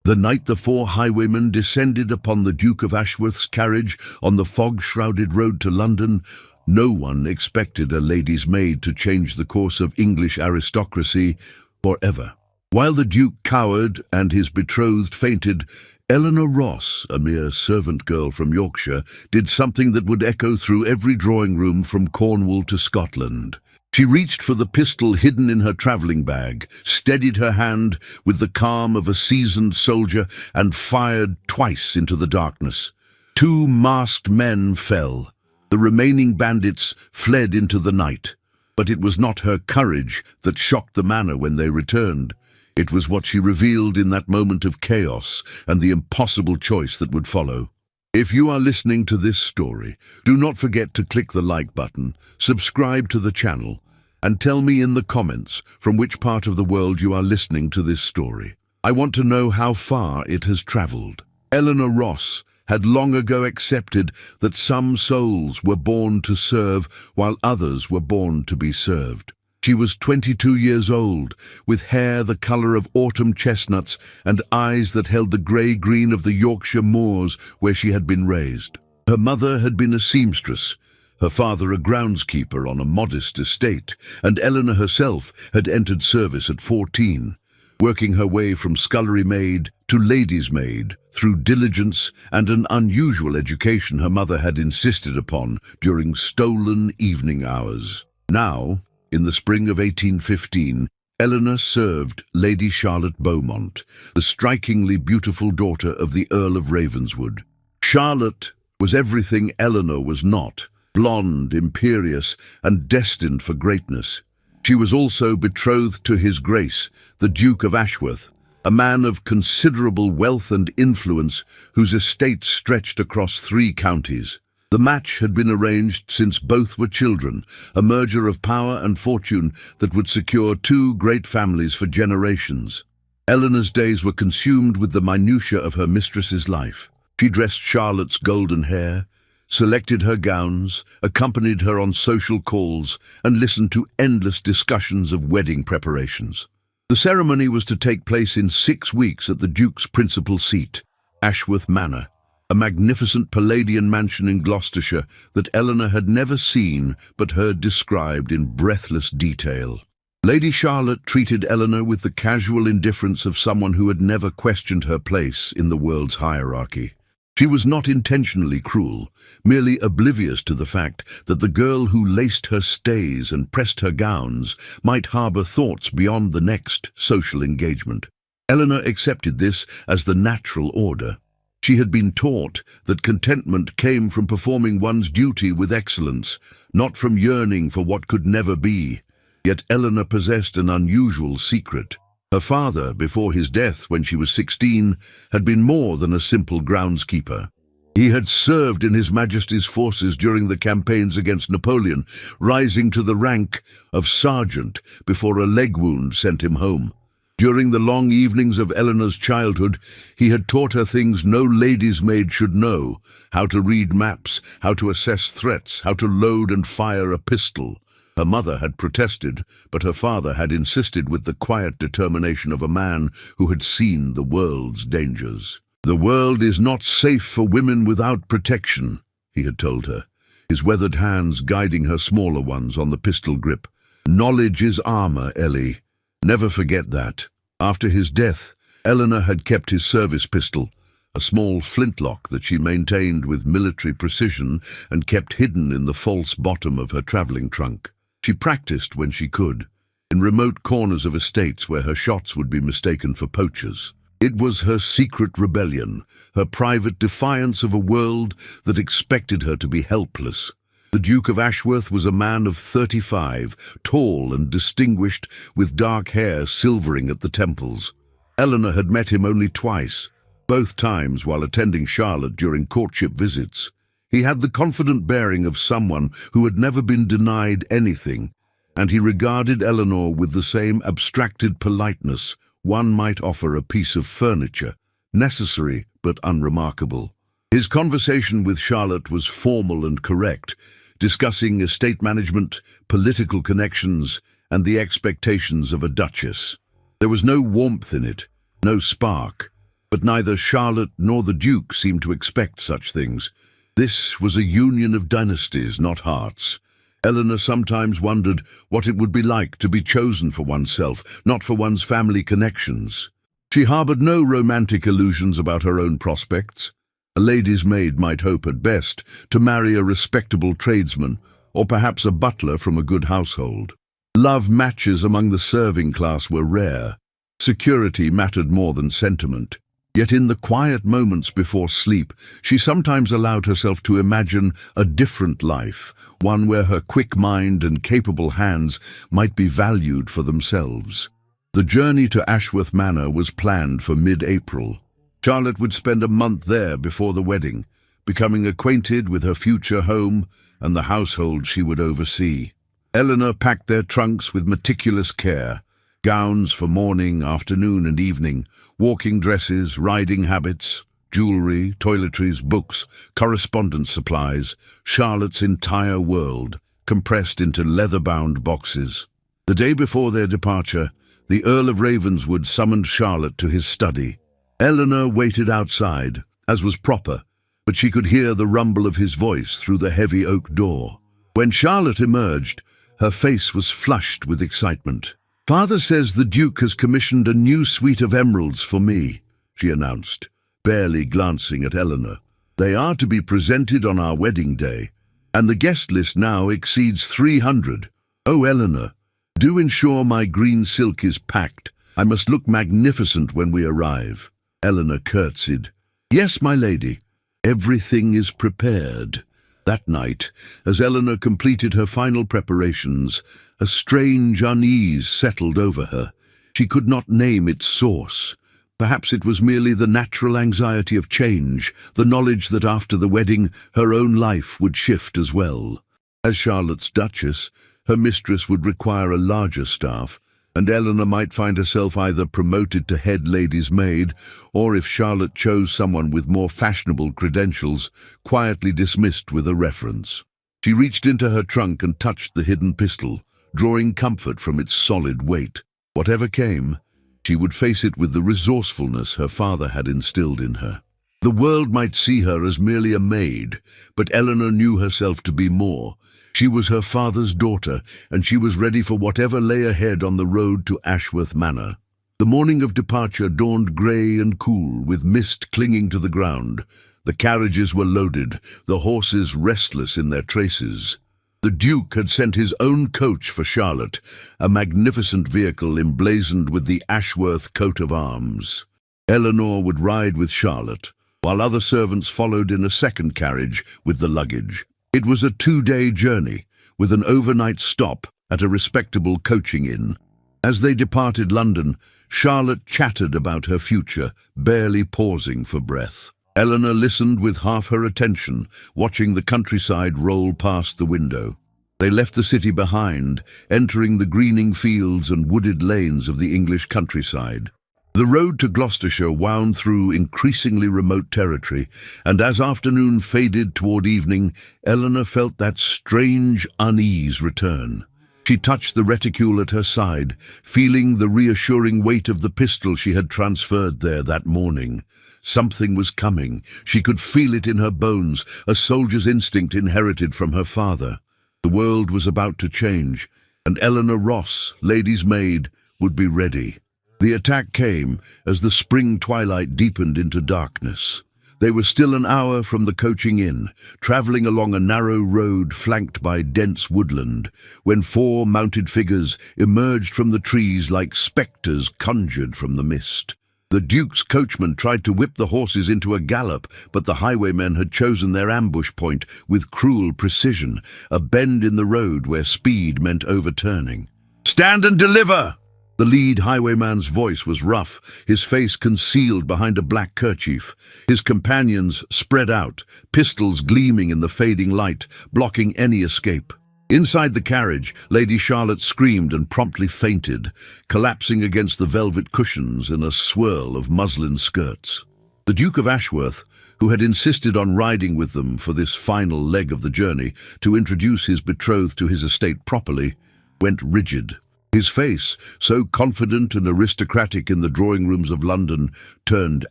The night the four highwaymen descended upon the Duke of Ashworth's carriage on the fog-shrouded road to London, no one expected a lady's maid to change the course of English aristocracy forever. While the Duke cowered and his betrothed fainted, Eleanor Ross, a mere servant girl from Yorkshire, did something that would echo through every drawing room from Cornwall to Scotland. She reached for the pistol hidden in her travelling bag, steadied her hand with the calm of a seasoned soldier, and fired twice into the darkness. 2 masked men fell. The remaining bandits fled into the night. But it was not her courage that shocked the manor when they returned. It was what she revealed in that moment of chaos and the impossible choice that would follow. If you are listening to this story, do not forget to click the like button, subscribe to the channel, and tell me in the comments from which part of the world you are listening to this story. I want to know how far it has traveled. Eleanor Ross had long ago accepted that some souls were born to serve while others were born to be served. She was 22 years old, with hair the colour of autumn chestnuts and eyes that held the grey-green of the Yorkshire moors where she had been raised. Her mother had been a seamstress, her father a groundskeeper on a modest estate, and Eleanor herself had entered service at 14, working her way from scullery maid to lady's maid through diligence and an unusual education her mother had insisted upon during stolen evening hours. Now, in the spring of 1815, Eleanor served Lady Charlotte Beaumont, the strikingly beautiful daughter of the Earl of Ravenswood. Charlotte was everything Eleanor was not, blonde, imperious, and destined for greatness. She was also betrothed to His Grace, the Duke of Ashworth, a man of considerable wealth and influence whose estate stretched across 3 counties. The match had been arranged since both were children, a merger of power and fortune that would secure 2 great families for generations. Eleanor's days were consumed with the minutiae of her mistress's life. She dressed Charlotte's golden hair, selected her gowns, accompanied her on social calls, and listened to endless discussions of wedding preparations. The ceremony was to take place in 6 weeks at the Duke's principal seat, Ashworth Manor, a magnificent Palladian mansion in Gloucestershire that Eleanor had never seen but heard described in breathless detail. Lady Charlotte treated Eleanor with the casual indifference of someone who had never questioned her place in the world's hierarchy. She was not intentionally cruel, merely oblivious to the fact that the girl who laced her stays and pressed her gowns might harbour thoughts beyond the next social engagement. Eleanor accepted this as the natural order. She had been taught that contentment came from performing one's duty with excellence, not from yearning for what could never be. Yet Eleanor possessed an unusual secret. Her father, before his death when she was 16, had been more than a simple groundskeeper. He had served in His Majesty's forces during the campaigns against Napoleon, rising to the rank of sergeant before a leg wound sent him home. During the long evenings of Eleanor's childhood, he had taught her things no lady's maid should know: how to read maps, how to assess threats, how to load and fire a pistol. Her mother had protested, but her father had insisted with the quiet determination of a man who had seen the world's dangers. "The world is not safe for women without protection," he had told her, his weathered hands guiding her smaller ones on the pistol grip. "Knowledge is armor, Ellie. Never forget that." After his death, Eleanor had kept his service pistol, a small flintlock that she maintained with military precision and kept hidden in the false bottom of her travelling trunk. She practiced when she could, in remote corners of estates where her shots would be mistaken for poachers. It was her secret rebellion, her private defiance of a world that expected her to be helpless. The Duke of Ashworth was a man of 35, tall and distinguished, with dark hair silvering at the temples. Eleanor had met him only twice, both times while attending Charlotte during courtship visits. He had the confident bearing of someone who had never been denied anything, and he regarded Eleanor with the same abstracted politeness one might offer a piece of furniture, necessary but unremarkable. His conversation with Charlotte was formal and correct, discussing estate management, political connections, and the expectations of a duchess. There was no warmth in it, no spark. But neither Charlotte nor the Duke seemed to expect such things. This was a union of dynasties, not hearts. Eleanor sometimes wondered what it would be like to be chosen for oneself, not for one's family connections. She harbored no romantic illusions about her own prospects. A lady's maid might hope at best to marry a respectable tradesman, or perhaps a butler from a good household. Love matches among the serving class were rare. Security mattered more than sentiment. Yet in the quiet moments before sleep, she sometimes allowed herself to imagine a different life, one where her quick mind and capable hands might be valued for themselves. The journey to Ashworth Manor was planned for mid-April. Charlotte would spend a month there before the wedding, becoming acquainted with her future home and the household she would oversee. Eleanor packed their trunks with meticulous care. Gowns for morning, afternoon and evening, walking dresses, riding habits, jewelry, toiletries, books, correspondence supplies, Charlotte's entire world, compressed into leather-bound boxes. The day before their departure, the Earl of Ravenswood summoned Charlotte to his study. Eleanor waited outside, as was proper, but she could hear the rumble of his voice through the heavy oak door. When Charlotte emerged, her face was flushed with excitement. "Father says the Duke has commissioned a new suite of emeralds for me," she announced, barely glancing at Eleanor. "They are to be presented on our wedding day, and the guest list now exceeds 300. Oh, Eleanor, do ensure my green silk is packed. I must look magnificent when we arrive." Eleanor curtsied. "Yes, my lady. Everything is prepared." That night, as Eleanor completed her final preparations, a strange unease settled over her. She could not name its source. Perhaps it was merely the natural anxiety of change, the knowledge that after the wedding her own life would shift as well. As Charlotte's Duchess, her mistress would require a larger staff, and Eleanor might find herself either promoted to head lady's maid, or if Charlotte chose someone with more fashionable credentials, quietly dismissed with a reference. She reached into her trunk and touched the hidden pistol, drawing comfort from its solid weight. Whatever came, she would face it with the resourcefulness her father had instilled in her. The world might see her as merely a maid, but Eleanor knew herself to be more. She was her father's daughter, and she was ready for whatever lay ahead on the road to Ashworth Manor. The morning of departure dawned grey and cool, with mist clinging to the ground. The carriages were loaded, the horses restless in their traces. The Duke had sent his own coach for Charlotte, a magnificent vehicle emblazoned with the Ashworth coat of arms. Eleanor would ride with Charlotte, while other servants followed in a second carriage with the luggage. It was a 2-day journey, with an overnight stop at a respectable coaching inn. As they departed London, Charlotte chattered about her future, barely pausing for breath. Eleanor listened with half her attention, watching the countryside roll past the window. They left the city behind, entering the greening fields and wooded lanes of the English countryside. The road to Gloucestershire wound through increasingly remote territory, and as afternoon faded toward evening, Eleanor felt that strange unease return. She touched the reticule at her side, feeling the reassuring weight of the pistol she had transferred there that morning. Something was coming. She could feel it in her bones, a soldier's instinct inherited from her father. The world was about to change, and Eleanor Ross, lady's maid, would be ready. The attack came as the spring twilight deepened into darkness. They were still an hour from the coaching inn, travelling along a narrow road flanked by dense woodland, when 4 mounted figures emerged from the trees like spectres conjured from the mist. The Duke's coachman tried to whip the horses into a gallop, but the highwaymen had chosen their ambush point with cruel precision, a bend in the road where speed meant overturning. "Stand and deliver!" The lead highwayman's voice was rough, his face concealed behind a black kerchief. His companions spread out, pistols gleaming in the fading light, blocking any escape. Inside the carriage, Lady Charlotte screamed and promptly fainted, collapsing against the velvet cushions in a swirl of muslin skirts. The Duke of Ashworth, who had insisted on riding with them for this final leg of the journey to introduce his betrothed to his estate properly, went rigid. His face, so confident and aristocratic in the drawing rooms of London, turned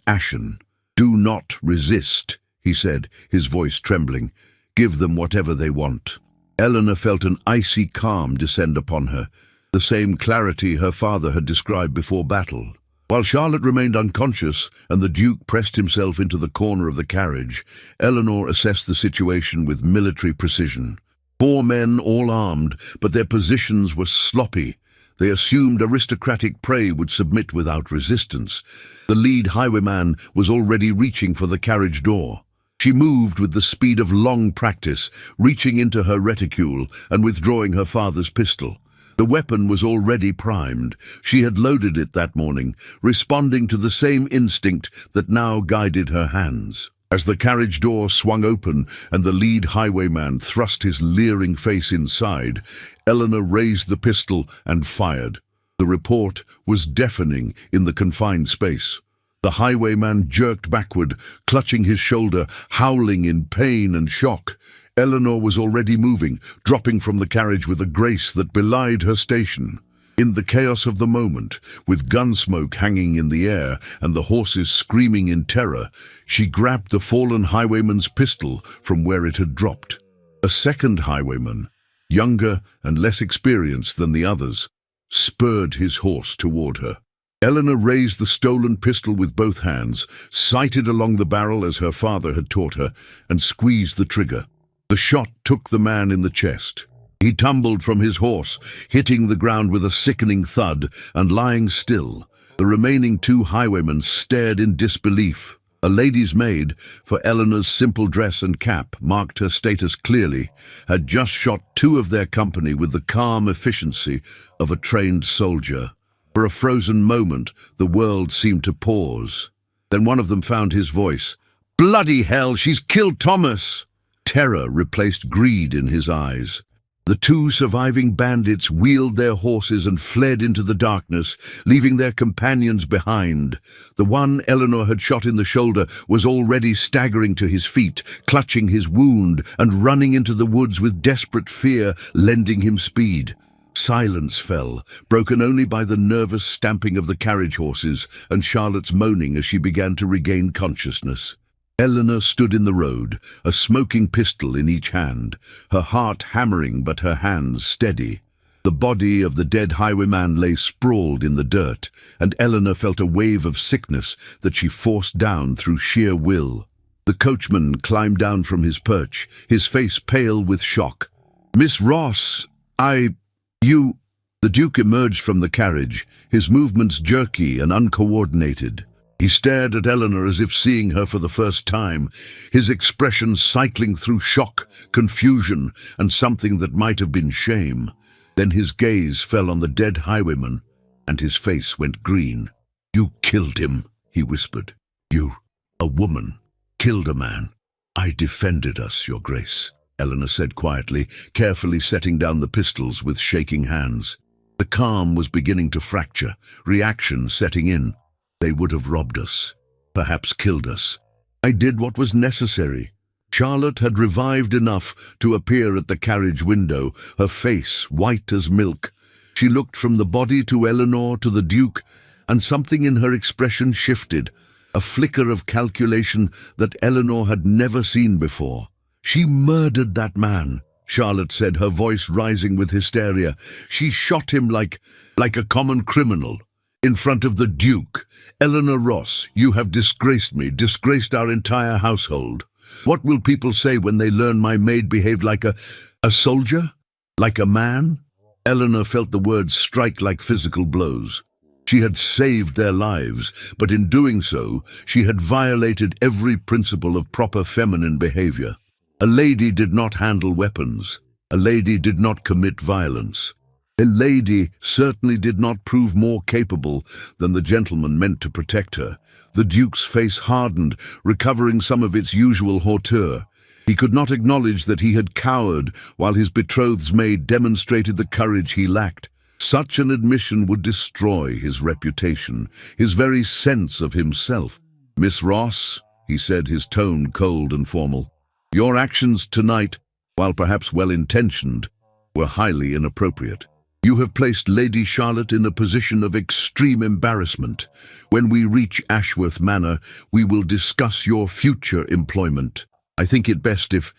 ashen. "Do not resist," he said, his voice trembling. "Give them whatever they want." Eleanor felt an icy calm descend upon her, the same clarity her father had described before battle. While Charlotte remained unconscious and the Duke pressed himself into the corner of the carriage, Eleanor assessed the situation with military precision. 4 men, all armed, but their positions were sloppy. They assumed aristocratic prey would submit without resistance. The lead highwayman was already reaching for the carriage door. She moved with the speed of long practice, reaching into her reticule and withdrawing her father's pistol. The weapon was already primed. She had loaded it that morning, responding to the same instinct that now guided her hands. As the carriage door swung open and the lead highwayman thrust his leering face inside, Eleanor raised the pistol and fired. The report was deafening in the confined space. The highwayman jerked backward, clutching his shoulder, howling in pain and shock. Eleanor was already moving, dropping from the carriage with a grace that belied her station. In the chaos of the moment, with gun smoke hanging in the air and the horses screaming in terror, she grabbed the fallen highwayman's pistol from where it had dropped. A second highwayman, younger and less experienced than the others, spurred his horse toward her. Eleanor raised the stolen pistol with both hands, sighted along the barrel as her father had taught her, and squeezed the trigger. The shot took the man in the chest. He tumbled from his horse, hitting the ground with a sickening thud and lying still. The remaining 2 highwaymen stared in disbelief. A lady's maid, for Eleanor's simple dress and cap marked her status clearly, had just shot 2 of their company with the calm efficiency of a trained soldier. For a frozen moment, the world seemed to pause. Then one of them found his voice. "Bloody hell, she's killed Thomas!" Terror replaced greed in his eyes. The 2 surviving bandits wheeled their horses and fled into the darkness, leaving their companions behind. The one Eleanor had shot in the shoulder was already staggering to his feet, clutching his wound and running into the woods with desperate fear, lending him speed. Silence fell, broken only by the nervous stamping of the carriage horses and Charlotte's moaning as she began to regain consciousness. Eleanor stood in the road, a smoking pistol in each hand, her heart hammering but her hands steady. The body of the dead highwayman lay sprawled in the dirt, and Eleanor felt a wave of sickness that she forced down through sheer will. The coachman climbed down from his perch, his face pale with shock. "Miss Ross, you—" The Duke emerged from the carriage, his movements jerky and uncoordinated. He stared at Eleanor as if seeing her for the first time, his expression cycling through shock, confusion, and something that might have been shame. Then his gaze fell on the dead highwayman, and his face went green. "You killed him," he whispered. "You, a woman, killed a man." "I defended us, Your Grace," Eleanor said quietly, carefully setting down the pistols with shaking hands. The calm was beginning to fracture, reaction setting in. "They would have robbed us, perhaps killed us. I did what was necessary." Charlotte had revived enough to appear at the carriage window, her face white as milk. She looked from the body to Eleanor to the Duke, and something in her expression shifted, a flicker of calculation that Eleanor had never seen before. "She murdered that man," Charlotte said, her voice rising with hysteria. "She shot him like a common criminal. In front of the Duke. Eleanor Ross, you have disgraced me, disgraced our entire household. What will people say when they learn my maid behaved like a soldier? Like a man?" Eleanor felt the words strike like physical blows. She had saved their lives, but in doing so, she had violated every principle of proper feminine behavior. A lady did not handle weapons. A lady did not commit violence. A lady certainly did not prove more capable than the gentleman meant to protect her. The Duke's face hardened, recovering some of its usual hauteur. He could not acknowledge that he had cowered while his betrothed's maid demonstrated the courage he lacked. Such an admission would destroy his reputation, his very sense of himself. "Miss Ross," he said, his tone cold and formal, "your actions tonight, while perhaps well-intentioned, were highly inappropriate." You have placed Lady Charlotte in a position of extreme embarrassment. When we reach Ashworth Manor, we will discuss your future employment. I think it best if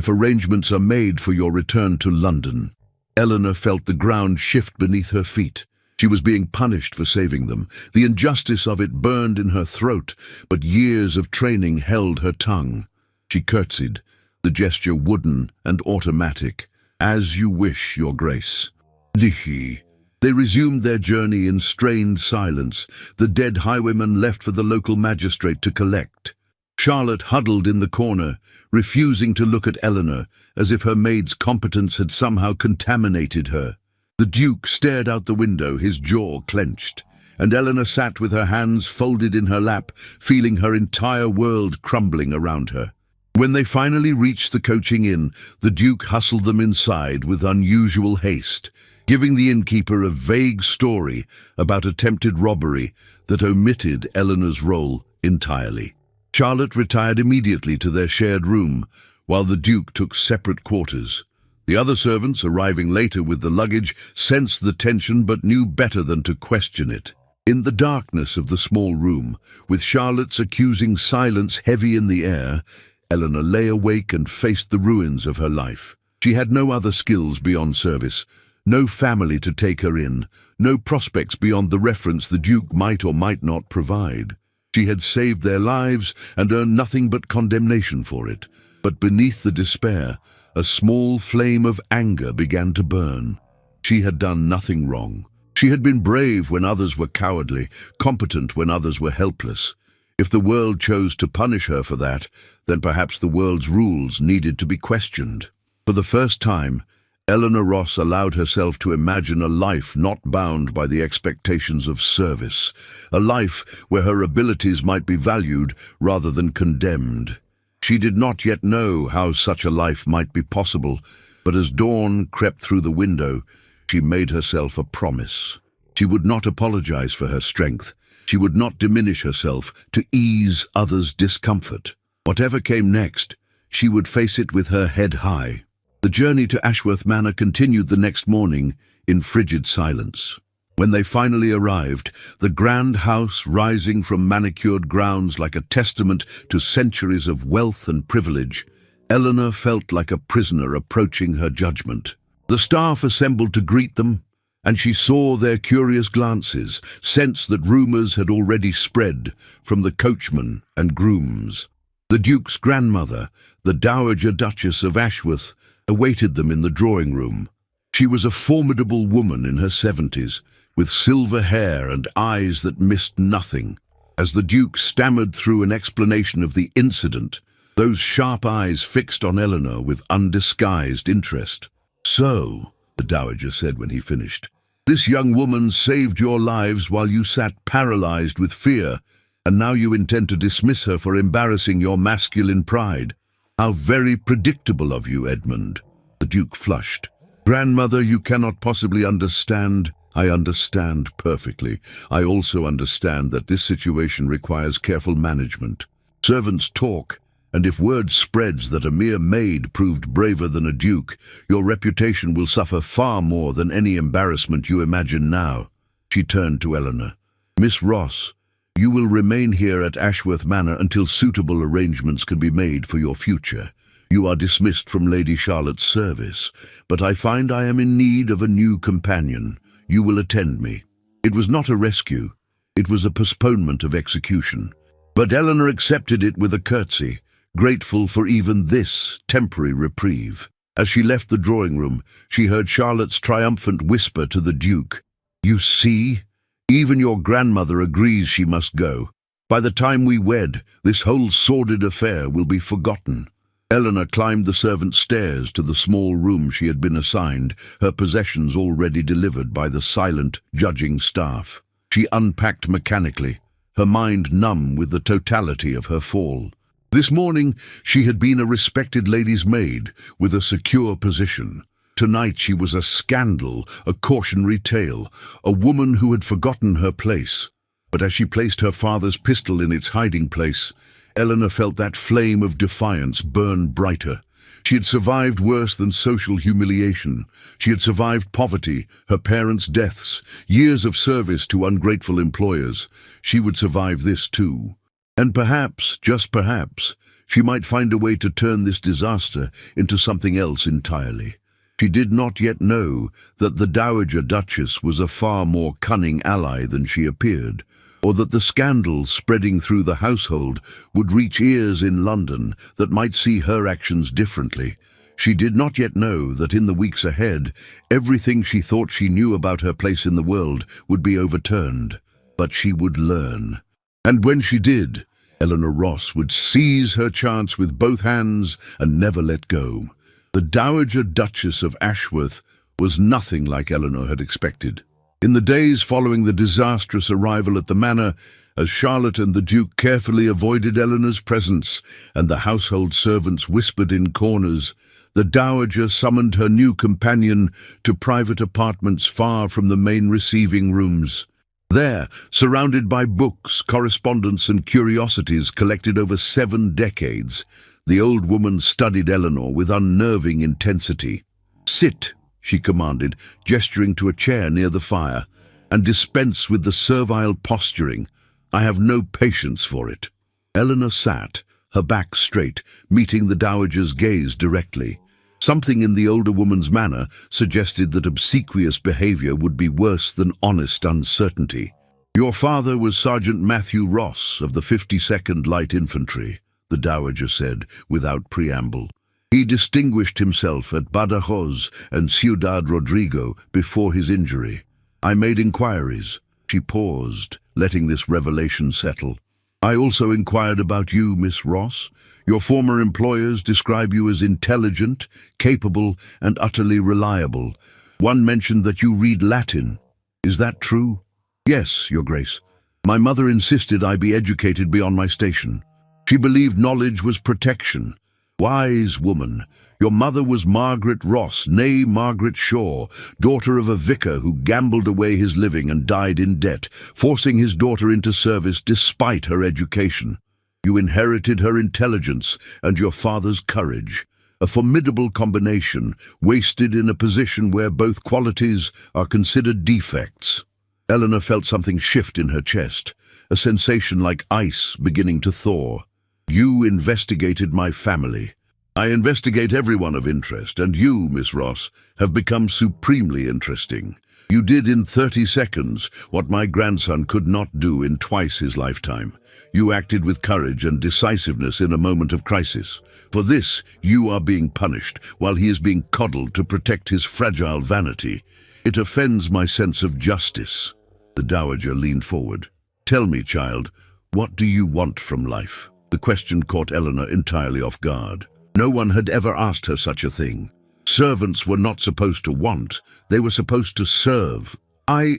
arrangements are made for your return to London." Eleanor felt the ground shift beneath her feet. She was being punished for saving them. The injustice of it burned in her throat, but years of training held her tongue. She curtsied, the gesture wooden and automatic. "As you wish, Your Grace." They resumed their journey in strained silence. The dead highwayman left for the local magistrate to collect. Charlotte huddled in the corner, refusing to look at Eleanor, as if her maid's competence had somehow contaminated her. The Duke stared out the window, his jaw clenched, and Eleanor sat with her hands folded in her lap, feeling her entire world crumbling around her. When they finally reached the coaching inn, the Duke hustled them inside with unusual haste, giving the innkeeper a vague story about attempted robbery that omitted Eleanor's role entirely. Charlotte retired immediately to their shared room, while the Duke took separate quarters. The other servants, arriving later with the luggage, sensed the tension but knew better than to question it. In the darkness of the small room, with Charlotte's accusing silence heavy in the air, Eleanor lay awake and faced the ruins of her life. She had no other skills beyond service, no family to take her in, no prospects beyond the reference the Duke might or might not provide. She had saved their lives and earned nothing but condemnation for it. But beneath the despair, a small flame of anger began to burn. She had done nothing wrong. She had been brave when others were cowardly, competent when others were helpless. If the world chose to punish her for that, then perhaps the world's rules needed to be questioned. For the first time, Eleanor Ross allowed herself to imagine a life not bound by the expectations of service, a life where her abilities might be valued rather than condemned. She did not yet know how such a life might be possible, but as dawn crept through the window, she made herself a promise. She would not apologize for her strength. She would not diminish herself to ease others' discomfort. Whatever came next, she would face it with her head high. The journey to Ashworth Manor continued the next morning in frigid silence. When they finally arrived, the grand house rising from manicured grounds like a testament to centuries of wealth and privilege, Eleanor felt like a prisoner approaching her judgment. The staff assembled to greet them, and she saw their curious glances, sensed that rumours had already spread from the coachman and grooms. The Duke's grandmother, the Dowager Duchess of Ashworth, awaited them in the drawing room. She was a formidable woman in her 70s, with silver hair and eyes that missed nothing. As the Duke stammered through an explanation of the incident, those sharp eyes fixed on Eleanor with undisguised interest. "So," the Dowager said when he finished, "this young woman saved your lives while you sat paralyzed with fear, and now you intend to dismiss her for embarrassing your masculine pride. How very predictable of you, Edmund." The Duke flushed. "Grandmother, you cannot possibly understand." "I understand perfectly. I also understand that this situation requires careful management. Servants talk, and if word spreads that a mere maid proved braver than a duke, your reputation will suffer far more than any embarrassment you imagine now." She turned to Eleanor. "Miss Ross, you will remain here at Ashworth Manor until suitable arrangements can be made for your future. You are dismissed from Lady Charlotte's service, but I find I am in need of a new companion. You will attend me." It was not a rescue. It was a postponement of execution. But Eleanor accepted it with a curtsy, grateful for even this temporary reprieve. As she left the drawing room, she heard Charlotte's triumphant whisper to the Duke, "You see? Even your grandmother agrees she must go. By the time we wed, this whole sordid affair will be forgotten." Eleanor climbed the servants' stairs to the small room she had been assigned, her possessions already delivered by the silent, judging staff. She unpacked mechanically, her mind numb with the totality of her fall. This morning, she had been a respected lady's maid with a secure position. Tonight she was a scandal, a cautionary tale, a woman who had forgotten her place. But as she placed her father's pistol in its hiding place, Eleanor felt that flame of defiance burn brighter. She had survived worse than social humiliation. She had survived poverty, her parents' deaths, years of service to ungrateful employers. She would survive this too. And perhaps, just perhaps, she might find a way to turn this disaster into something else entirely. She did not yet know that the Dowager Duchess was a far more cunning ally than she appeared, or that the scandal spreading through the household would reach ears in London that might see her actions differently. She did not yet know that in the weeks ahead, everything she thought she knew about her place in the world would be overturned. But she would learn. And when she did, Eleanor Ross would seize her chance with both hands and never let go. The Dowager Duchess of Ashworth was nothing like Eleanor had expected. In the days following the disastrous arrival at the manor, as Charlotte and the Duke carefully avoided Eleanor's presence and the household servants whispered in corners, the Dowager summoned her new companion to private apartments far from the main receiving rooms. There, surrounded by books, correspondence and curiosities collected over 7 decades, the old woman studied Eleanor with unnerving intensity. "Sit," she commanded, gesturing to a chair near the fire, "and dispense with the servile posturing. I have no patience for it." Eleanor sat, her back straight, meeting the Dowager's gaze directly. Something in the older woman's manner suggested that obsequious behavior would be worse than honest uncertainty. "Your father was Sergeant Matthew Ross of the 52nd Light Infantry," the Dowager said, without preamble. "He distinguished himself at Badajoz and Ciudad Rodrigo before his injury. I made inquiries." She paused, letting this revelation settle. "I also inquired about you, Miss Ross. Your former employers describe you as intelligent, capable, and utterly reliable. One mentioned that you read Latin. Is that true?" "Yes, Your Grace. My mother insisted I be educated beyond my station. She believed knowledge was protection. Wise woman. Your mother was Margaret Ross, née Margaret Shaw, daughter of a vicar who gambled away his living and died in debt, forcing his daughter into service despite her education. You inherited her intelligence and your father's courage, a formidable combination, wasted in a position where both qualities are considered defects." Eleanor felt something shift in her chest, a sensation like ice beginning to thaw. "You investigated my family. I investigate everyone of interest, and you, Miss Ross, have become supremely interesting. You did in 30 seconds what my grandson could not do in twice his lifetime. You acted with courage and decisiveness in a moment of crisis. For this, you are being punished, while he is being coddled to protect his fragile vanity. It offends my sense of justice." The Dowager leaned forward. "Tell me, child, what do you want from life?" The question caught Eleanor entirely off guard. No one had ever asked her such a thing. Servants were not supposed to want, they were supposed to serve. I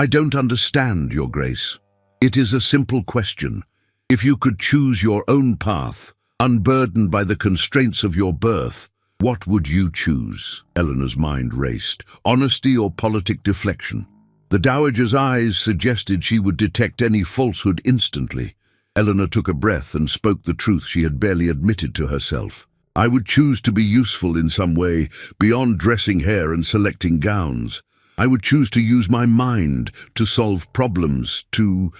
don't understand, Your Grace. It is a simple question. If you could choose your own path, unburdened by the constraints of your birth, what would you choose?" Eleanor's mind raced. Honesty or politic deflection? The Dowager's eyes suggested she would detect any falsehood instantly. Eleanor took a breath and spoke the truth she had barely admitted to herself. "I would choose to be useful in some way, beyond dressing hair and selecting gowns. I would choose to use my mind to solve problems, to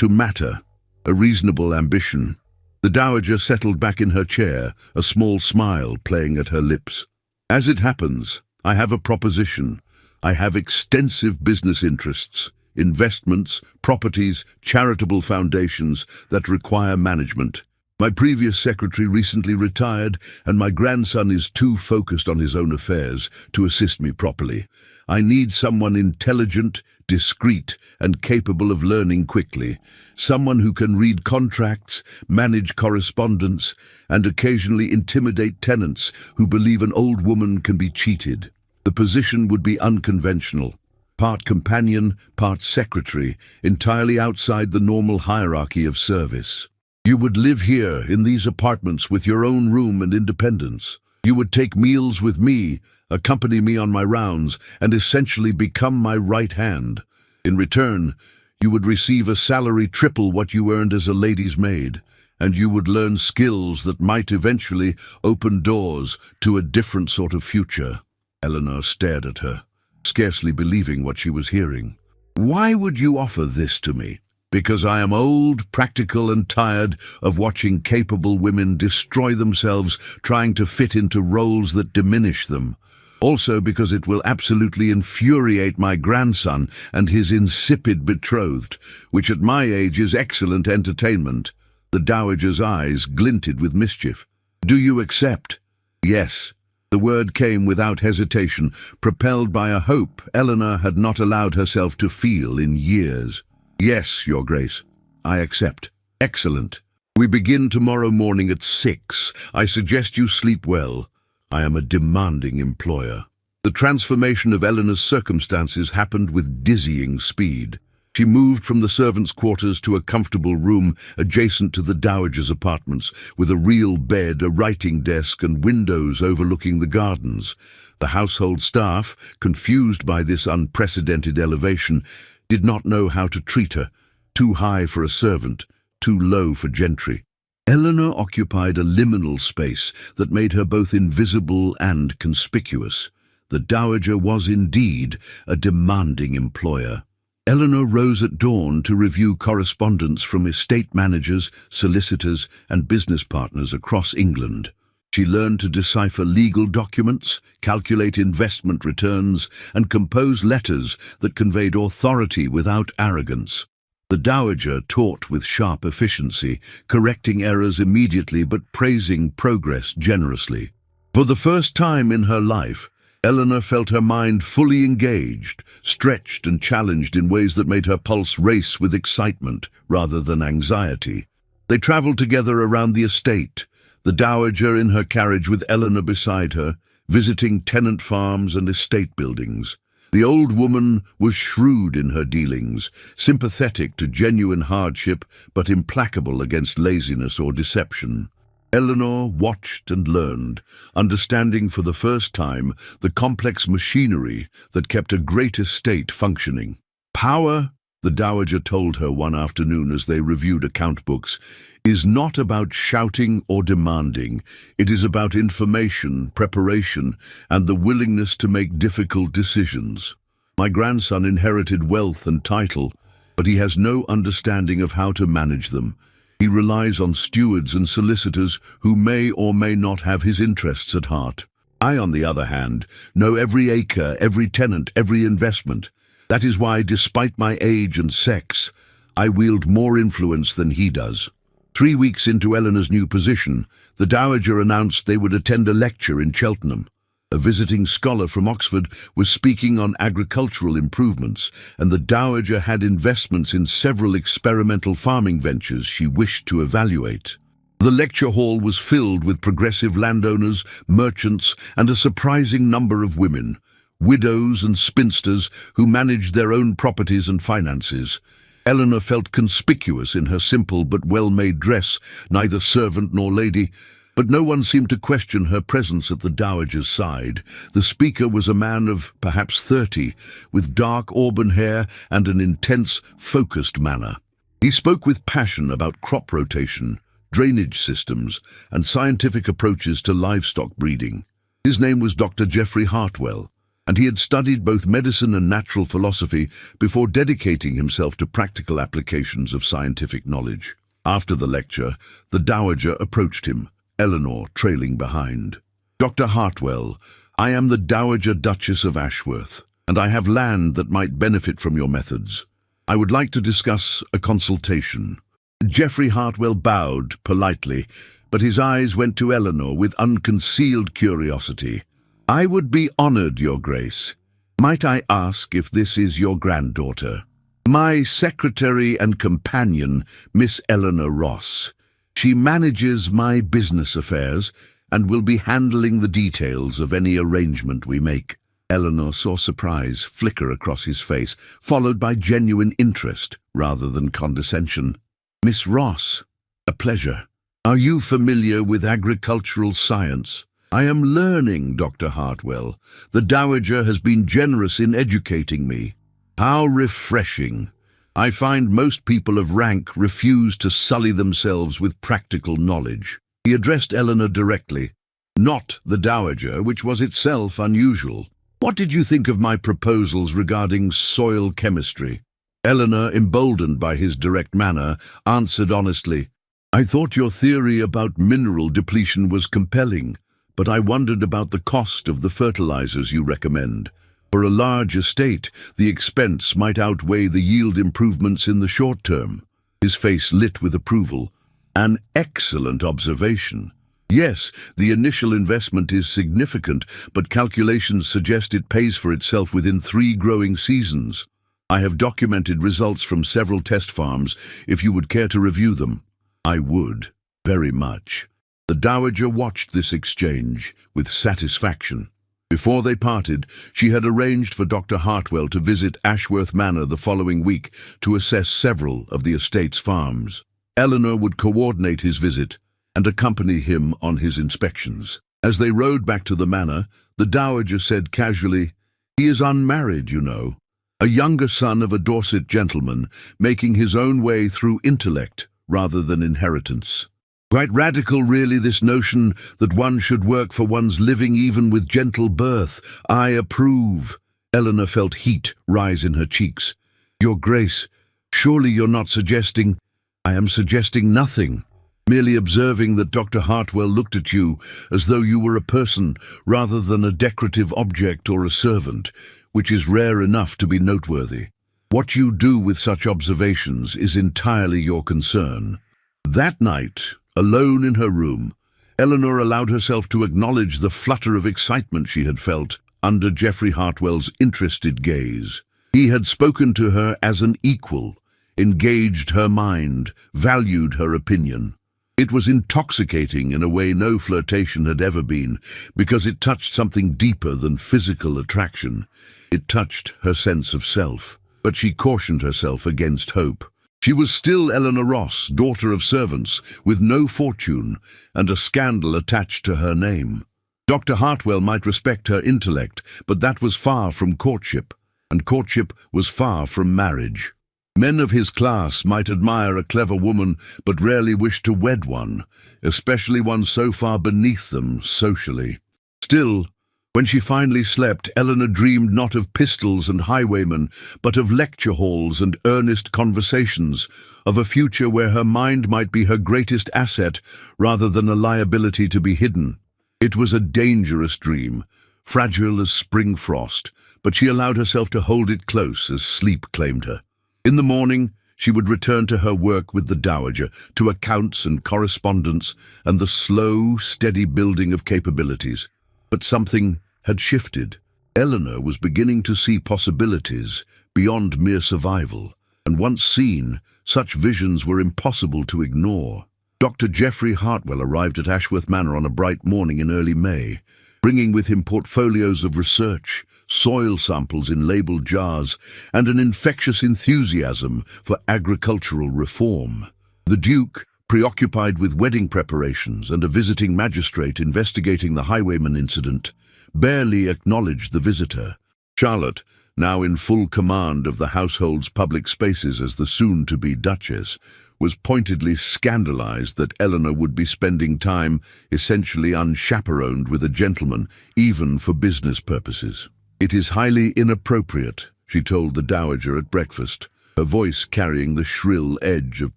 matter." A reasonable ambition. The Dowager settled back in her chair, a small smile playing at her lips. "As it happens, I have a proposition. I have extensive business interests, investments, properties, charitable foundations that require management. My previous secretary recently retired, and my grandson is too focused on his own affairs to assist me properly. I need someone intelligent, discreet, and capable of learning quickly. Someone who can read contracts, manage correspondence, and occasionally intimidate tenants who believe an old woman can be cheated. The position would be unconventional. Part companion, part secretary, entirely outside the normal hierarchy of service. You would live here in these apartments with your own room and independence. You would take meals with me, accompany me on my rounds, and essentially become my right hand. In return, you would receive a salary triple what you earned as a lady's maid, and you would learn skills that might eventually open doors to a different sort of future. Eleanor stared at her, scarcely believing what she was hearing. Why would you offer this to me? Because I am old, practical, and tired of watching capable women destroy themselves trying to fit into roles that diminish them. Also because it will absolutely infuriate my grandson and his insipid betrothed, which at my age is excellent entertainment. The dowager's eyes glinted with mischief. Do you accept? Yes. The word came without hesitation, propelled by a hope Eleanor had not allowed herself to feel in years. Yes, Your Grace. I accept. Excellent. We begin tomorrow morning at 6. I suggest you sleep well. I am a demanding employer. The transformation of Eleanor's circumstances happened with dizzying speed. She moved from the servants' quarters to a comfortable room adjacent to the dowager's apartments, with a real bed, a writing desk, and windows overlooking the gardens. The household staff, confused by this unprecedented elevation, did not know how to treat her. Too high for a servant, too low for gentry. Eleanor occupied a liminal space that made her both invisible and conspicuous. The dowager was indeed a demanding employer. Eleanor rose at dawn to review correspondence from estate managers, solicitors, and business partners across England. She learned to decipher legal documents, calculate investment returns, and compose letters that conveyed authority without arrogance. The dowager taught with sharp efficiency, correcting errors immediately but praising progress generously. For the first time in her life, Eleanor felt her mind fully engaged, stretched and challenged in ways that made her pulse race with excitement rather than anxiety. They travelled together around the estate, the dowager in her carriage with Eleanor beside her, visiting tenant farms and estate buildings. The old woman was shrewd in her dealings, sympathetic to genuine hardship but implacable against laziness or deception. Eleanor watched and learned, understanding for the first time the complex machinery that kept a great estate functioning. Power, the dowager told her one afternoon as they reviewed account books, is not about shouting or demanding. It is about information, preparation, and the willingness to make difficult decisions. My grandson inherited wealth and title, but he has no understanding of how to manage them. He relies on stewards and solicitors who may or may not have his interests at heart. I, on the other hand, know every acre, every tenant, every investment. That is why, despite my age and sex, I wield more influence than he does. 3 weeks into Eleanor's new position, the dowager announced they would attend a lecture in Cheltenham. A visiting scholar from Oxford was speaking on agricultural improvements, and the dowager had investments in several experimental farming ventures she wished to evaluate. The lecture hall was filled with progressive landowners, merchants, and a surprising number of women, widows and spinsters who managed their own properties and finances. Eleanor felt conspicuous in her simple but well-made dress, neither servant nor lady, but no one seemed to question her presence at the dowager's side. The speaker was a man of perhaps 30, with dark auburn hair and an intense, focused manner. He spoke with passion about crop rotation, drainage systems, and scientific approaches to livestock breeding. His name was Dr. Geoffrey Hartwell, and he had studied both medicine and natural philosophy before dedicating himself to practical applications of scientific knowledge. After the lecture, the dowager approached him, Eleanor trailing behind. Dr. Hartwell, I am the Dowager Duchess of Ashworth, and I have land that might benefit from your methods. I would like to discuss a consultation. Geoffrey Hartwell bowed politely, but his eyes went to Eleanor with unconcealed curiosity. I would be honored, Your Grace. Might I ask if this is your granddaughter? My secretary and companion, Miss Eleanor Ross. She manages my business affairs and will be handling the details of any arrangement we make. Eleanor saw surprise flicker across his face, followed by genuine interest rather than condescension. Miss Ross, a pleasure. Are you familiar with agricultural science? I am learning, Dr. Hartwell. The dowager has been generous in educating me. How refreshing. I find most people of rank refuse to sully themselves with practical knowledge. He addressed Eleanor directly, not the dowager, which was itself unusual. What did you think of my proposals regarding soil chemistry? Eleanor, emboldened by his direct manner, answered honestly, I thought your theory about mineral depletion was compelling, but I wondered about the cost of the fertilizers you recommend. For a large estate, the expense might outweigh the yield improvements in the short term. His face lit with approval. An excellent observation. Yes, the initial investment is significant, but calculations suggest it pays for itself within 3 growing seasons. I have documented results from several test farms, if you would care to review them. I would, very much. The dowager watched this exchange with satisfaction. Before they parted, she had arranged for Dr. Hartwell to visit Ashworth Manor the following week to assess several of the estate's farms. Eleanor would coordinate his visit and accompany him on his inspections. As they rode back to the manor, the dowager said casually, He is unmarried, you know. A younger son of a Dorset gentleman, making his own way through intellect rather than inheritance. Quite radical, really, this notion that one should work for one's living even with gentle birth. I approve. Eleanor felt heat rise in her cheeks. Your Grace, surely you're not suggesting... I am suggesting nothing. Merely observing that Dr. Hartwell looked at you as though you were a person rather than a decorative object or a servant, which is rare enough to be noteworthy. What you do with such observations is entirely your concern. That night, alone in her room, Eleanor allowed herself to acknowledge the flutter of excitement she had felt under Geoffrey Hartwell's interested gaze. He had spoken to her as an equal, engaged her mind, valued her opinion. It was intoxicating in a way no flirtation had ever been, because it touched something deeper than physical attraction. It touched her sense of self. But she cautioned herself against hope. She was still Eleanor Ross, daughter of servants, with no fortune and a scandal attached to her name. Dr. Hartwell might respect her intellect, but that was far from courtship, and courtship was far from marriage. Men of his class might admire a clever woman, but rarely wish to wed one, especially one so far beneath them socially. Still, when she finally slept, Eleanor dreamed not of pistols and highwaymen, but of lecture halls and earnest conversations, of a future where her mind might be her greatest asset rather than a liability to be hidden. It was a dangerous dream, fragile as spring frost, but she allowed herself to hold it close as sleep claimed her. In the morning, she would return to her work with the dowager, to accounts and correspondence and the slow, steady building of capabilities. But something had shifted. Eleanor was beginning to see possibilities beyond mere survival, and once seen, such visions were impossible to ignore. Dr. Geoffrey Hartwell arrived at Ashworth Manor on a bright morning in early May, bringing with him portfolios of research, soil samples in labelled jars, and an infectious enthusiasm for agricultural reform. The Duke, preoccupied with wedding preparations and a visiting magistrate investigating the highwayman incident, barely acknowledged the visitor. Charlotte, now in full command of the household's public spaces as the soon-to-be Duchess, was pointedly scandalized that Eleanor would be spending time essentially unchaperoned with a gentleman, even for business purposes. It is highly inappropriate, she told the dowager at breakfast, her voice carrying the shrill edge of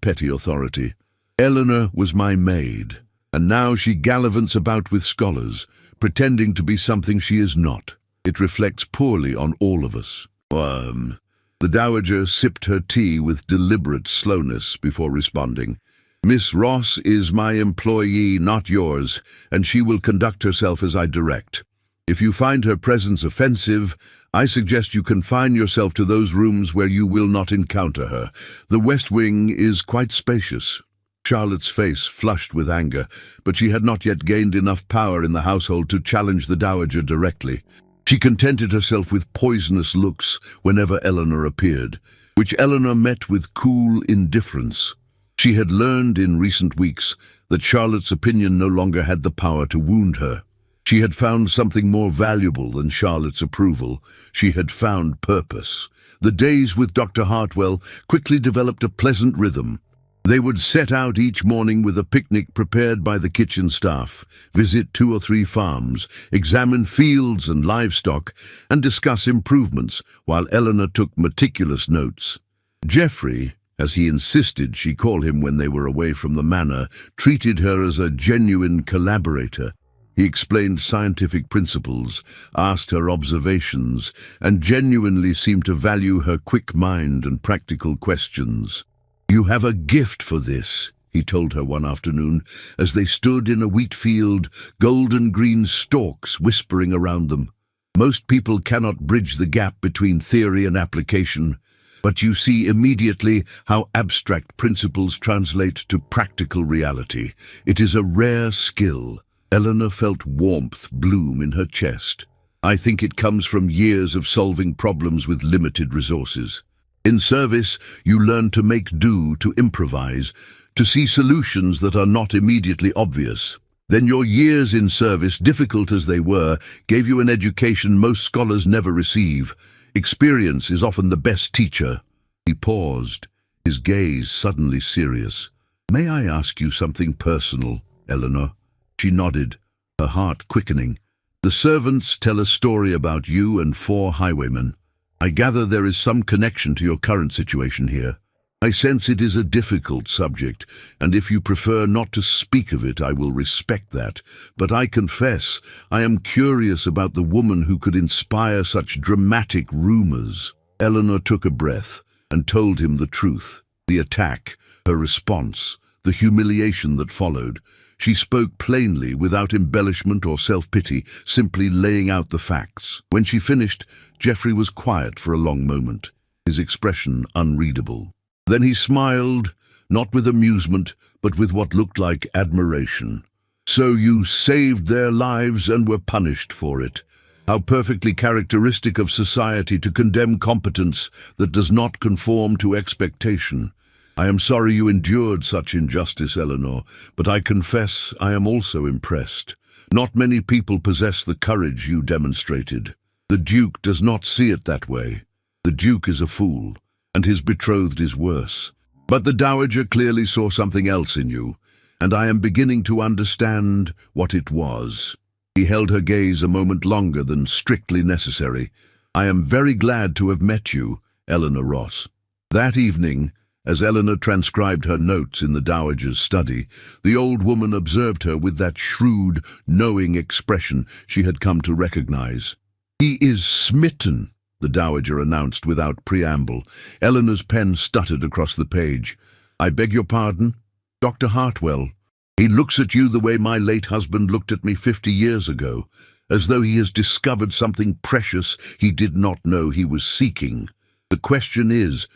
petty authority. Eleanor was my maid, and now she gallivants about with scholars, pretending to be something she is not. It reflects poorly on all of us. The dowager sipped her tea with deliberate slowness before responding. Miss Ross is my employee, not yours, and she will conduct herself as I direct. If you find her presence offensive, I suggest you confine yourself to those rooms where you will not encounter her. The West Wing is quite spacious. Charlotte's face flushed with anger, but she had not yet gained enough power in the household to challenge the dowager directly. She contented herself with poisonous looks whenever Eleanor appeared, which Eleanor met with cool indifference. She had learned in recent weeks that Charlotte's opinion no longer had the power to wound her. She had found something more valuable than Charlotte's approval. She had found purpose. The days with Dr. Hartwell quickly developed a pleasant rhythm. They would set out each morning with a picnic prepared by the kitchen staff, visit 2 or 3 farms, examine fields and livestock, and discuss improvements, while Eleanor took meticulous notes. Geoffrey, as he insisted she call him when they were away from the manor, treated her as a genuine collaborator. He explained scientific principles, asked her observations, and genuinely seemed to value her quick mind and practical questions. "You have a gift for this," he told her one afternoon, as they stood in a wheat field, golden green stalks whispering around them. "Most people cannot bridge the gap between theory and application, but you see immediately how abstract principles translate to practical reality. It is a rare skill." Eleanor felt warmth bloom in her chest. "I think it comes from years of solving problems with limited resources. In service, you learn to make do, to improvise, to see solutions that are not immediately obvious. Then your years in service, difficult as they were, gave you an education most scholars never receive. Experience is often the best teacher." He paused, his gaze suddenly serious. "May I ask you something personal, Eleanor?" She nodded, her heart quickening. "The servants tell a story about you and 4 highwaymen. I gather there is some connection to your current situation here. I sense it is a difficult subject, and if you prefer not to speak of it, I will respect that. But I confess, I am curious about the woman who could inspire such dramatic rumors." Eleanor took a breath and told him the truth. The attack, her response, the humiliation that followed. She spoke plainly, without embellishment or self-pity, simply laying out the facts. When she finished, Geoffrey was quiet for a long moment, his expression unreadable. Then he smiled, not with amusement, but with what looked like admiration. "So you saved their lives and were punished for it. How perfectly characteristic of society to condemn competence that does not conform to expectation. I am sorry you endured such injustice, Eleanor, but I confess I am also impressed. Not many people possess the courage you demonstrated. The Duke does not see it that way. The Duke is a fool, and his betrothed is worse. But the Dowager clearly saw something else in you, and I am beginning to understand what it was." He held her gaze a moment longer than strictly necessary. "I am very glad to have met you, Eleanor Ross." That evening, as Eleanor transcribed her notes in the Dowager's study, the old woman observed her with that shrewd, knowing expression she had come to recognize. "He is smitten," the Dowager announced without preamble. Eleanor's pen stuttered across the page. "I beg your pardon? Dr. Hartwell. He looks at you the way my late husband looked at me 50 years ago, as though he has discovered something precious he did not know he was seeking. The question is,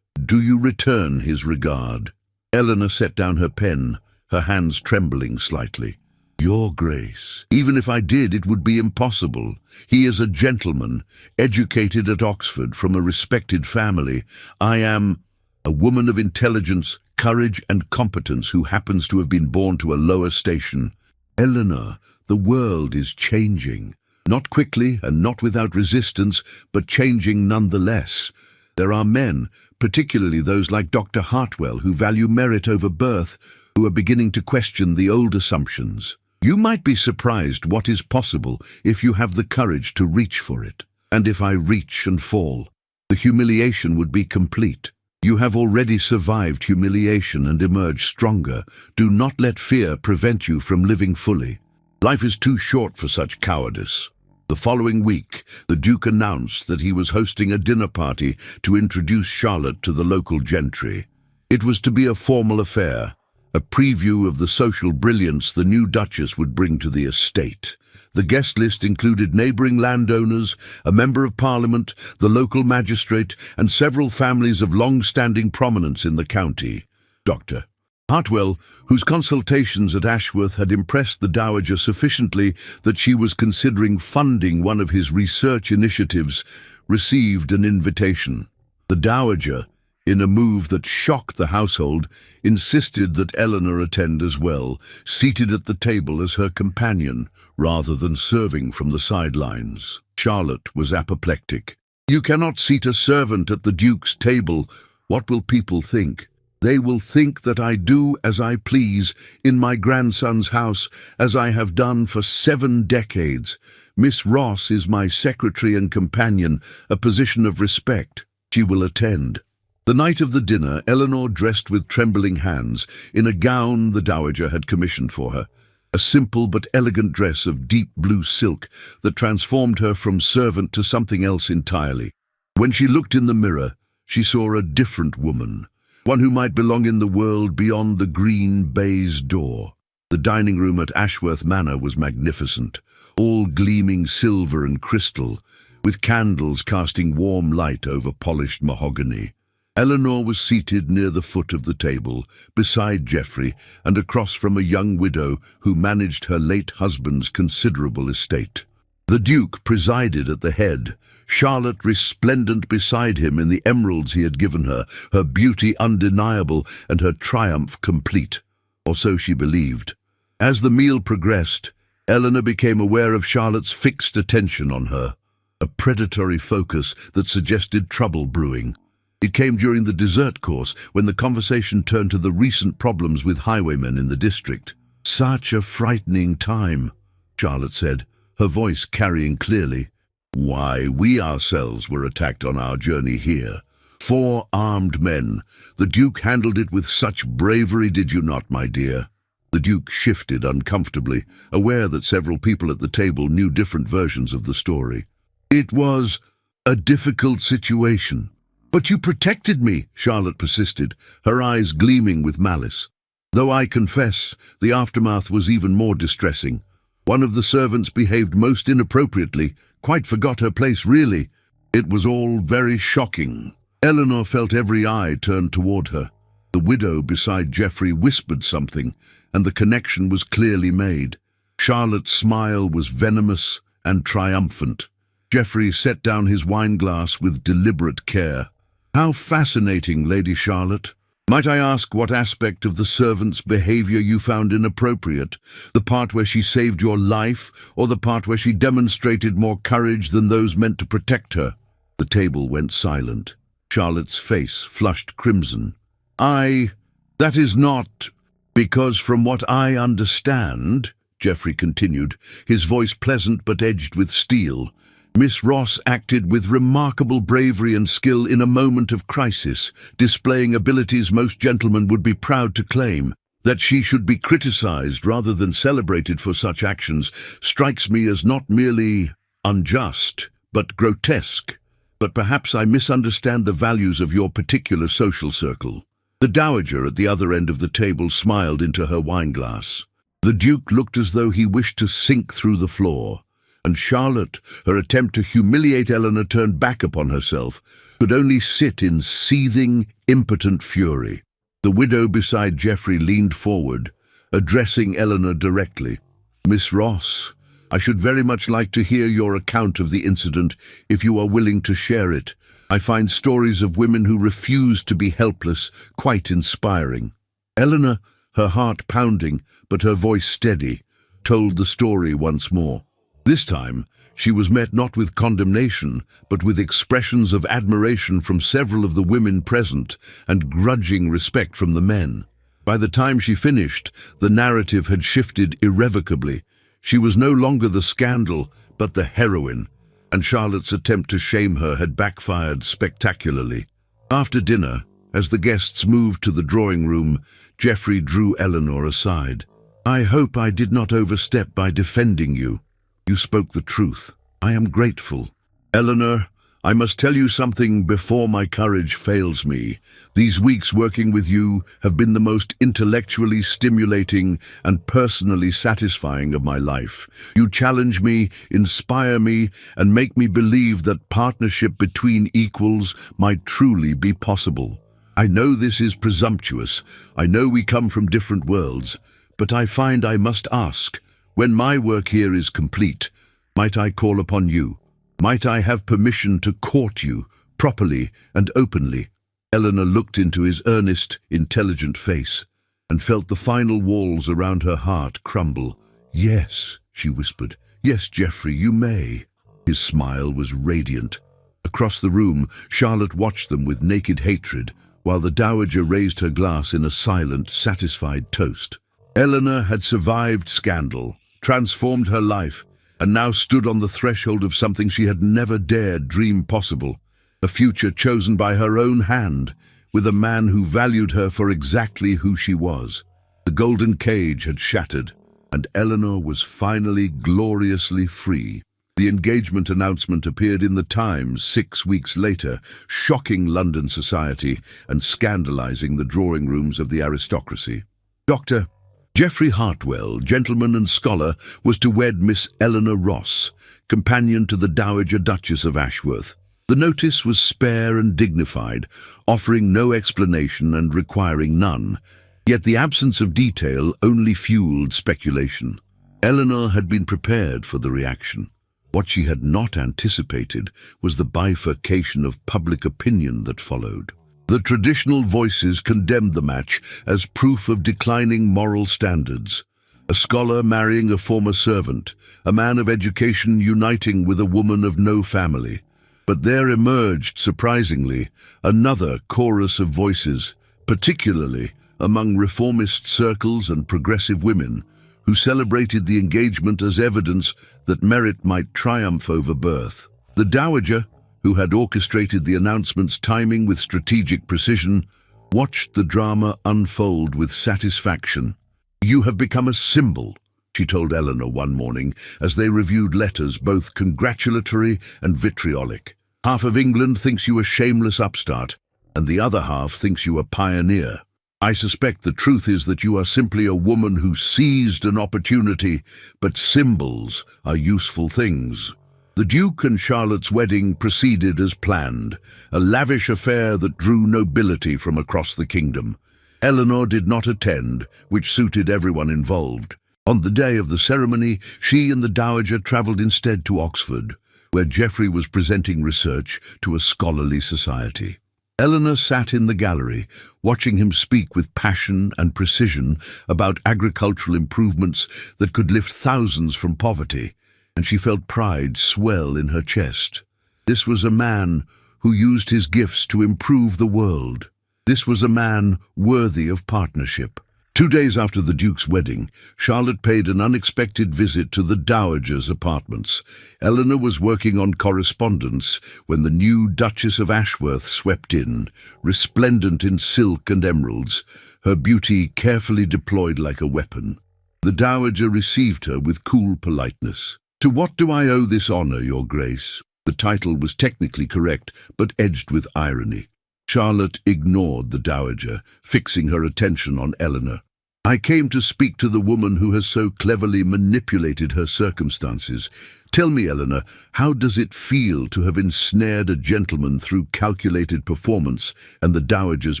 do you return his regard?" Eleanor set down her pen, her hands trembling slightly. "Your Grace, even if I did, it would be impossible. He is a gentleman, educated at Oxford from a respected family. I am a woman of intelligence, courage and competence who happens to have been born to a lower station. Eleanor, the world is changing. Not quickly and not without resistance, but changing nonetheless. There are men, particularly those like Dr. Hartwell, who value merit over birth, who are beginning to question the old assumptions. You might be surprised what is possible if you have the courage to reach for it. And if I reach and fall, the humiliation would be complete. You have already survived humiliation and emerged stronger. Do not let fear prevent you from living fully. Life is too short for such cowardice." The following week, the Duke announced that he was hosting a dinner party to introduce Charlotte to the local gentry. It was to be a formal affair, a preview of the social brilliance the new Duchess would bring to the estate. The guest list included neighbouring landowners, a member of Parliament, the local magistrate, and several families of long-standing prominence in the county. Dr. Hartwell, whose consultations at Ashworth had impressed the Dowager sufficiently that she was considering funding one of his research initiatives, received an invitation. The Dowager, in a move that shocked the household, insisted that Eleanor attend as well, seated at the table as her companion, rather than serving from the sidelines. Charlotte was apoplectic. "You cannot seat a servant at the Duke's table. What will people think? They will think that I do as I please in my grandson's house, as I have done for 7 decades. Miss Ross is my secretary and companion, a position of respect. She will attend." The night of the dinner, Eleanor dressed with trembling hands in a gown the dowager had commissioned for her, a simple but elegant dress of deep blue silk that transformed her from servant to something else entirely. When she looked in the mirror, she saw a different woman, one who might belong in the world beyond the green baize door. The dining room at Ashworth Manor was magnificent, all gleaming silver and crystal, with candles casting warm light over polished mahogany. Eleanor was seated near the foot of the table, beside Geoffrey, and across from a young widow who managed her late husband's considerable estate. The Duke presided at the head, Charlotte resplendent beside him in the emeralds he had given her, her beauty undeniable and her triumph complete, or so she believed. As the meal progressed, Eleanor became aware of Charlotte's fixed attention on her, a predatory focus that suggested trouble brewing. It came during the dessert course, when the conversation turned to the recent problems with highwaymen in the district. "Such a frightening time," Charlotte said, her voice carrying clearly. "Why, we ourselves were attacked on our journey here. 4 armed men. The Duke handled it with such bravery, did you not, my dear?" The Duke shifted uncomfortably, aware that several people at the table knew different versions of the story. "It was a difficult situation." "But you protected me," Charlotte persisted, her eyes gleaming with malice. "Though I confess, the aftermath was even more distressing. One of the servants behaved most inappropriately, quite forgot her place really. It was all very shocking." Eleanor felt every eye turned toward her. The widow beside Geoffrey whispered something, and the connection was clearly made. Charlotte's smile was venomous and triumphant. Geoffrey set down his wineglass with deliberate care. "How fascinating, Lady Charlotte. Might I ask what aspect of the servant's behavior you found inappropriate? The part where she saved your life, or the part where she demonstrated more courage than those meant to protect her?" The table went silent. Charlotte's face flushed crimson. That is not... Because from what I understand," Geoffrey continued, his voice pleasant but edged with steel, "Miss Ross acted with remarkable bravery and skill in a moment of crisis, displaying abilities most gentlemen would be proud to claim. That she should be criticized rather than celebrated for such actions strikes me as not merely unjust, but grotesque. But perhaps I misunderstand the values of your particular social circle." The dowager at the other end of the table smiled into her wineglass. The Duke looked as though he wished to sink through the floor, and Charlotte, her attempt to humiliate Eleanor turned back upon herself, could only sit in seething, impotent fury. The widow beside Geoffrey leaned forward, addressing Eleanor directly. "Miss Ross, I should very much like to hear your account of the incident, if you are willing to share it. I find stories of women who refused to be helpless quite inspiring." Eleanor, her heart pounding, but her voice steady, told the story once more. This time, she was met not with condemnation, but with expressions of admiration from several of the women present and grudging respect from the men. By the time she finished, the narrative had shifted irrevocably. She was no longer the scandal, but the heroine, and Charlotte's attempt to shame her had backfired spectacularly. After dinner, as the guests moved to the drawing room, Geoffrey drew Eleanor aside. "I hope I did not overstep by defending you. You spoke the truth. I am grateful. Eleanor, I must tell you something before my courage fails me. These weeks working with you have been the most intellectually stimulating and personally satisfying of my life. You challenge me, inspire me, and make me believe that partnership between equals might truly be possible. I know this is presumptuous. I know we come from different worlds, but I find I must ask, when my work here is complete, might I call upon you? Might I have permission to court you, properly and openly?" Eleanor looked into his earnest, intelligent face and felt the final walls around her heart crumble. "Yes," she whispered. "Yes, Geoffrey, you may." His smile was radiant. Across the room, Charlotte watched them with naked hatred, while the dowager raised her glass in a silent, satisfied toast. Eleanor had survived scandal, transformed her life, and now stood on the threshold of something she had never dared dream possible, a future chosen by her own hand, with a man who valued her for exactly who she was. The golden cage had shattered, and Eleanor was finally gloriously free. The engagement announcement appeared in the Times 6 weeks later, shocking London society and scandalizing the drawing rooms of the aristocracy. Dr. Geoffrey Hartwell, gentleman and scholar, was to wed Miss Eleanor Ross, companion to the Dowager Duchess of Ashworth. The notice was spare and dignified, offering no explanation and requiring none, yet the absence of detail only fueled speculation. Eleanor had been prepared for the reaction. What she had not anticipated was the bifurcation of public opinion that followed. The traditional voices condemned the match as proof of declining moral standards. A scholar marrying a former servant, a man of education uniting with a woman of no family. But there emerged, surprisingly, another chorus of voices, particularly among reformist circles and progressive women, who celebrated the engagement as evidence that merit might triumph over birth. The dowager, who had orchestrated the announcement's timing with strategic precision, watched the drama unfold with satisfaction. "You have become a symbol," she told Eleanor one morning as they reviewed letters both congratulatory and vitriolic. "Half of England thinks you a shameless upstart, and the other half thinks you a pioneer. I suspect the truth is that you are simply a woman who seized an opportunity, but symbols are useful things." The Duke and Charlotte's wedding proceeded as planned, a lavish affair that drew nobility from across the kingdom. Eleanor did not attend, which suited everyone involved. On the day of the ceremony, she and the dowager travelled instead to Oxford, where Geoffrey was presenting research to a scholarly society. Eleanor sat in the gallery, watching him speak with passion and precision about agricultural improvements that could lift thousands from poverty, and she felt pride swell in her chest. This was a man who used his gifts to improve the world. This was a man worthy of partnership. 2 days after the Duke's wedding, Charlotte paid an unexpected visit to the dowager's apartments. Eleanor was working on correspondence when the new Duchess of Ashworth swept in, resplendent in silk and emeralds, her beauty carefully deployed like a weapon. The dowager received her with cool politeness. "To what do I owe this honor, Your Grace?" The title was technically correct, but edged with irony. Charlotte ignored the dowager, fixing her attention on Eleanor. "I came to speak to the woman who has so cleverly manipulated her circumstances. Tell me, Eleanor, how does it feel to have ensnared a gentleman through calculated performance and the dowager's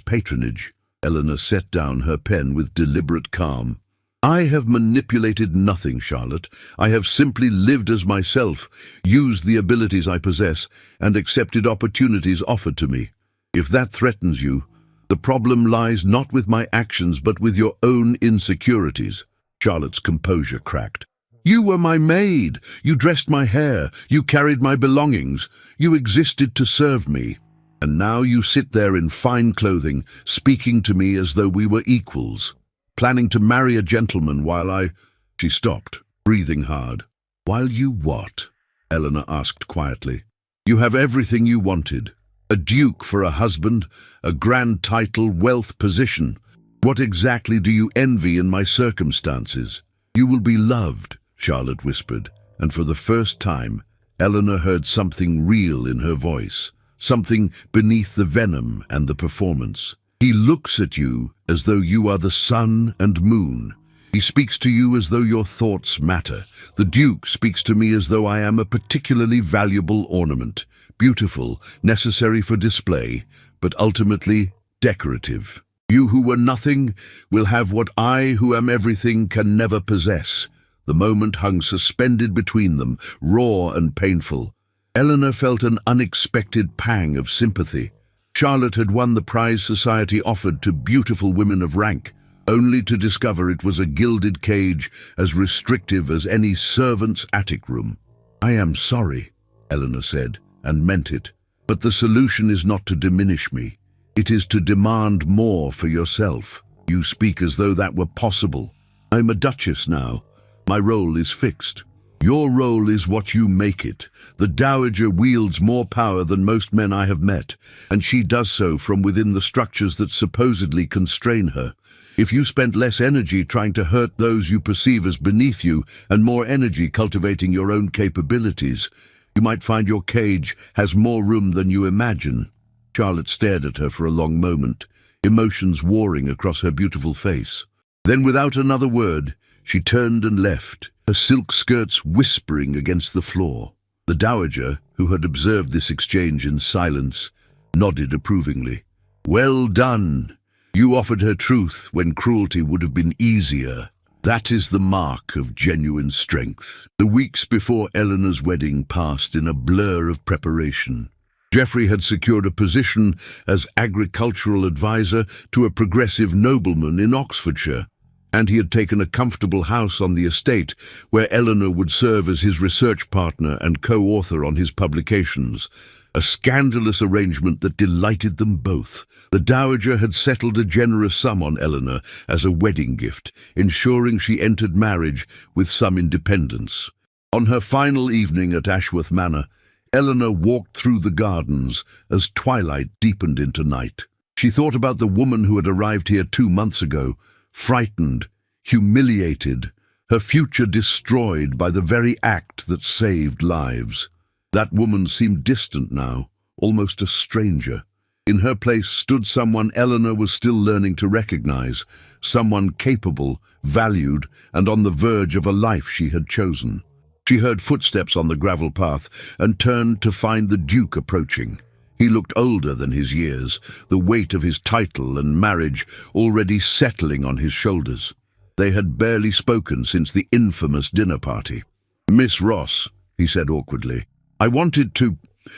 patronage?" Eleanor set down her pen with deliberate calm. "I have manipulated nothing, Charlotte. I have simply lived as myself, used the abilities I possess, and accepted opportunities offered to me. If that threatens you, the problem lies not with my actions but with your own insecurities." Charlotte's composure cracked. "You were my maid. You dressed my hair. You carried my belongings. You existed to serve me. And now you sit there in fine clothing, speaking to me as though we were equals, planning to marry a gentleman while I—" She stopped, breathing hard. "While you what?" Eleanor asked quietly. "You have everything you wanted. A duke for a husband, a grand title, wealth, position. What exactly do you envy in my circumstances?" "You will be loved," Charlotte whispered, and for the first time, Eleanor heard something real in her voice, something beneath the venom and the performance. "He looks at you as though you are the sun and moon. He speaks to you as though your thoughts matter. The Duke speaks to me as though I am a particularly valuable ornament, beautiful, necessary for display, but ultimately decorative. You who were nothing will have what I, who am everything, can never possess." The moment hung suspended between them, raw and painful. Eleanor felt an unexpected pang of sympathy. Charlotte had won the prize society offered to beautiful women of rank, only to discover it was a gilded cage as restrictive as any servant's attic room. "I am sorry," Eleanor said, and meant it. "But the solution is not to diminish me. It is to demand more for yourself. You speak as though that were possible. I'm a duchess now. My role is fixed. Your role is what you make it. The dowager wields more power than most men I have met, and she does so from within the structures that supposedly constrain her. If you spent less energy trying to hurt those you perceive as beneath you and more energy cultivating your own capabilities, you might find your cage has more room than you imagine." Charlotte stared at her for a long moment, emotions warring across her beautiful face. Then, without another word, she turned and left, her silk skirts whispering against the floor. The dowager, who had observed this exchange in silence, nodded approvingly. "Well done. You offered her truth when cruelty would have been easier. That is the mark of genuine strength." The weeks before Eleanor's wedding passed in a blur of preparation. Geoffrey had secured a position as agricultural advisor to a progressive nobleman in Oxfordshire, and he had taken a comfortable house on the estate where Eleanor would serve as his research partner and co-author on his publications, a scandalous arrangement that delighted them both. The dowager had settled a generous sum on Eleanor as a wedding gift, ensuring she entered marriage with some independence. On her final evening at Ashworth Manor, Eleanor walked through the gardens as twilight deepened into night. She thought about the woman who had arrived here 2 months ago, frightened, humiliated, her future destroyed by the very act that saved lives. That woman seemed distant now, almost a stranger. In her place stood someone Eleanor was still learning to recognize, someone capable, valued, and on the verge of a life she had chosen. She heard footsteps on the gravel path and turned to find the Duke approaching. He looked older than his years, the weight of his title and marriage already settling on his shoulders. They had barely spoken since the infamous dinner party. "Miss Ross," he said awkwardly,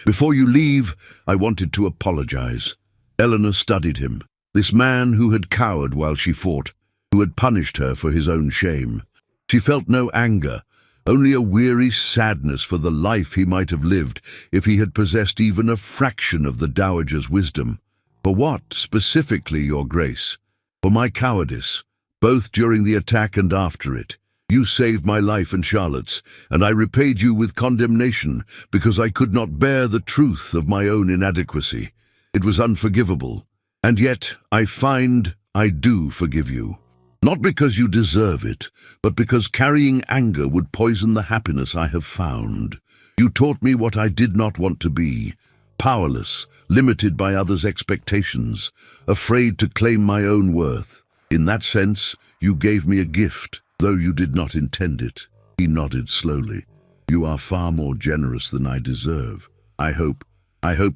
Before you leave, I wanted to apologize." Eleanor studied him, this man who had cowered while she fought, who had punished her for his own shame. She felt no anger, only a weary sadness for the life he might have lived if he had possessed even a fraction of the dowager's wisdom. "For what, specifically, Your Grace?" "For my cowardice, both during the attack and after it. You saved my life and Charlotte's, and I repaid you with condemnation because I could not bear the truth of my own inadequacy. It was unforgivable, and yet I find I do forgive you. Not because you deserve it, but because carrying anger would poison the happiness I have found. You taught me what I did not want to be, powerless, limited by others' expectations, afraid to claim my own worth. In that sense, you gave me a gift, though you did not intend it." He nodded slowly. "You are far more generous than I deserve. I hope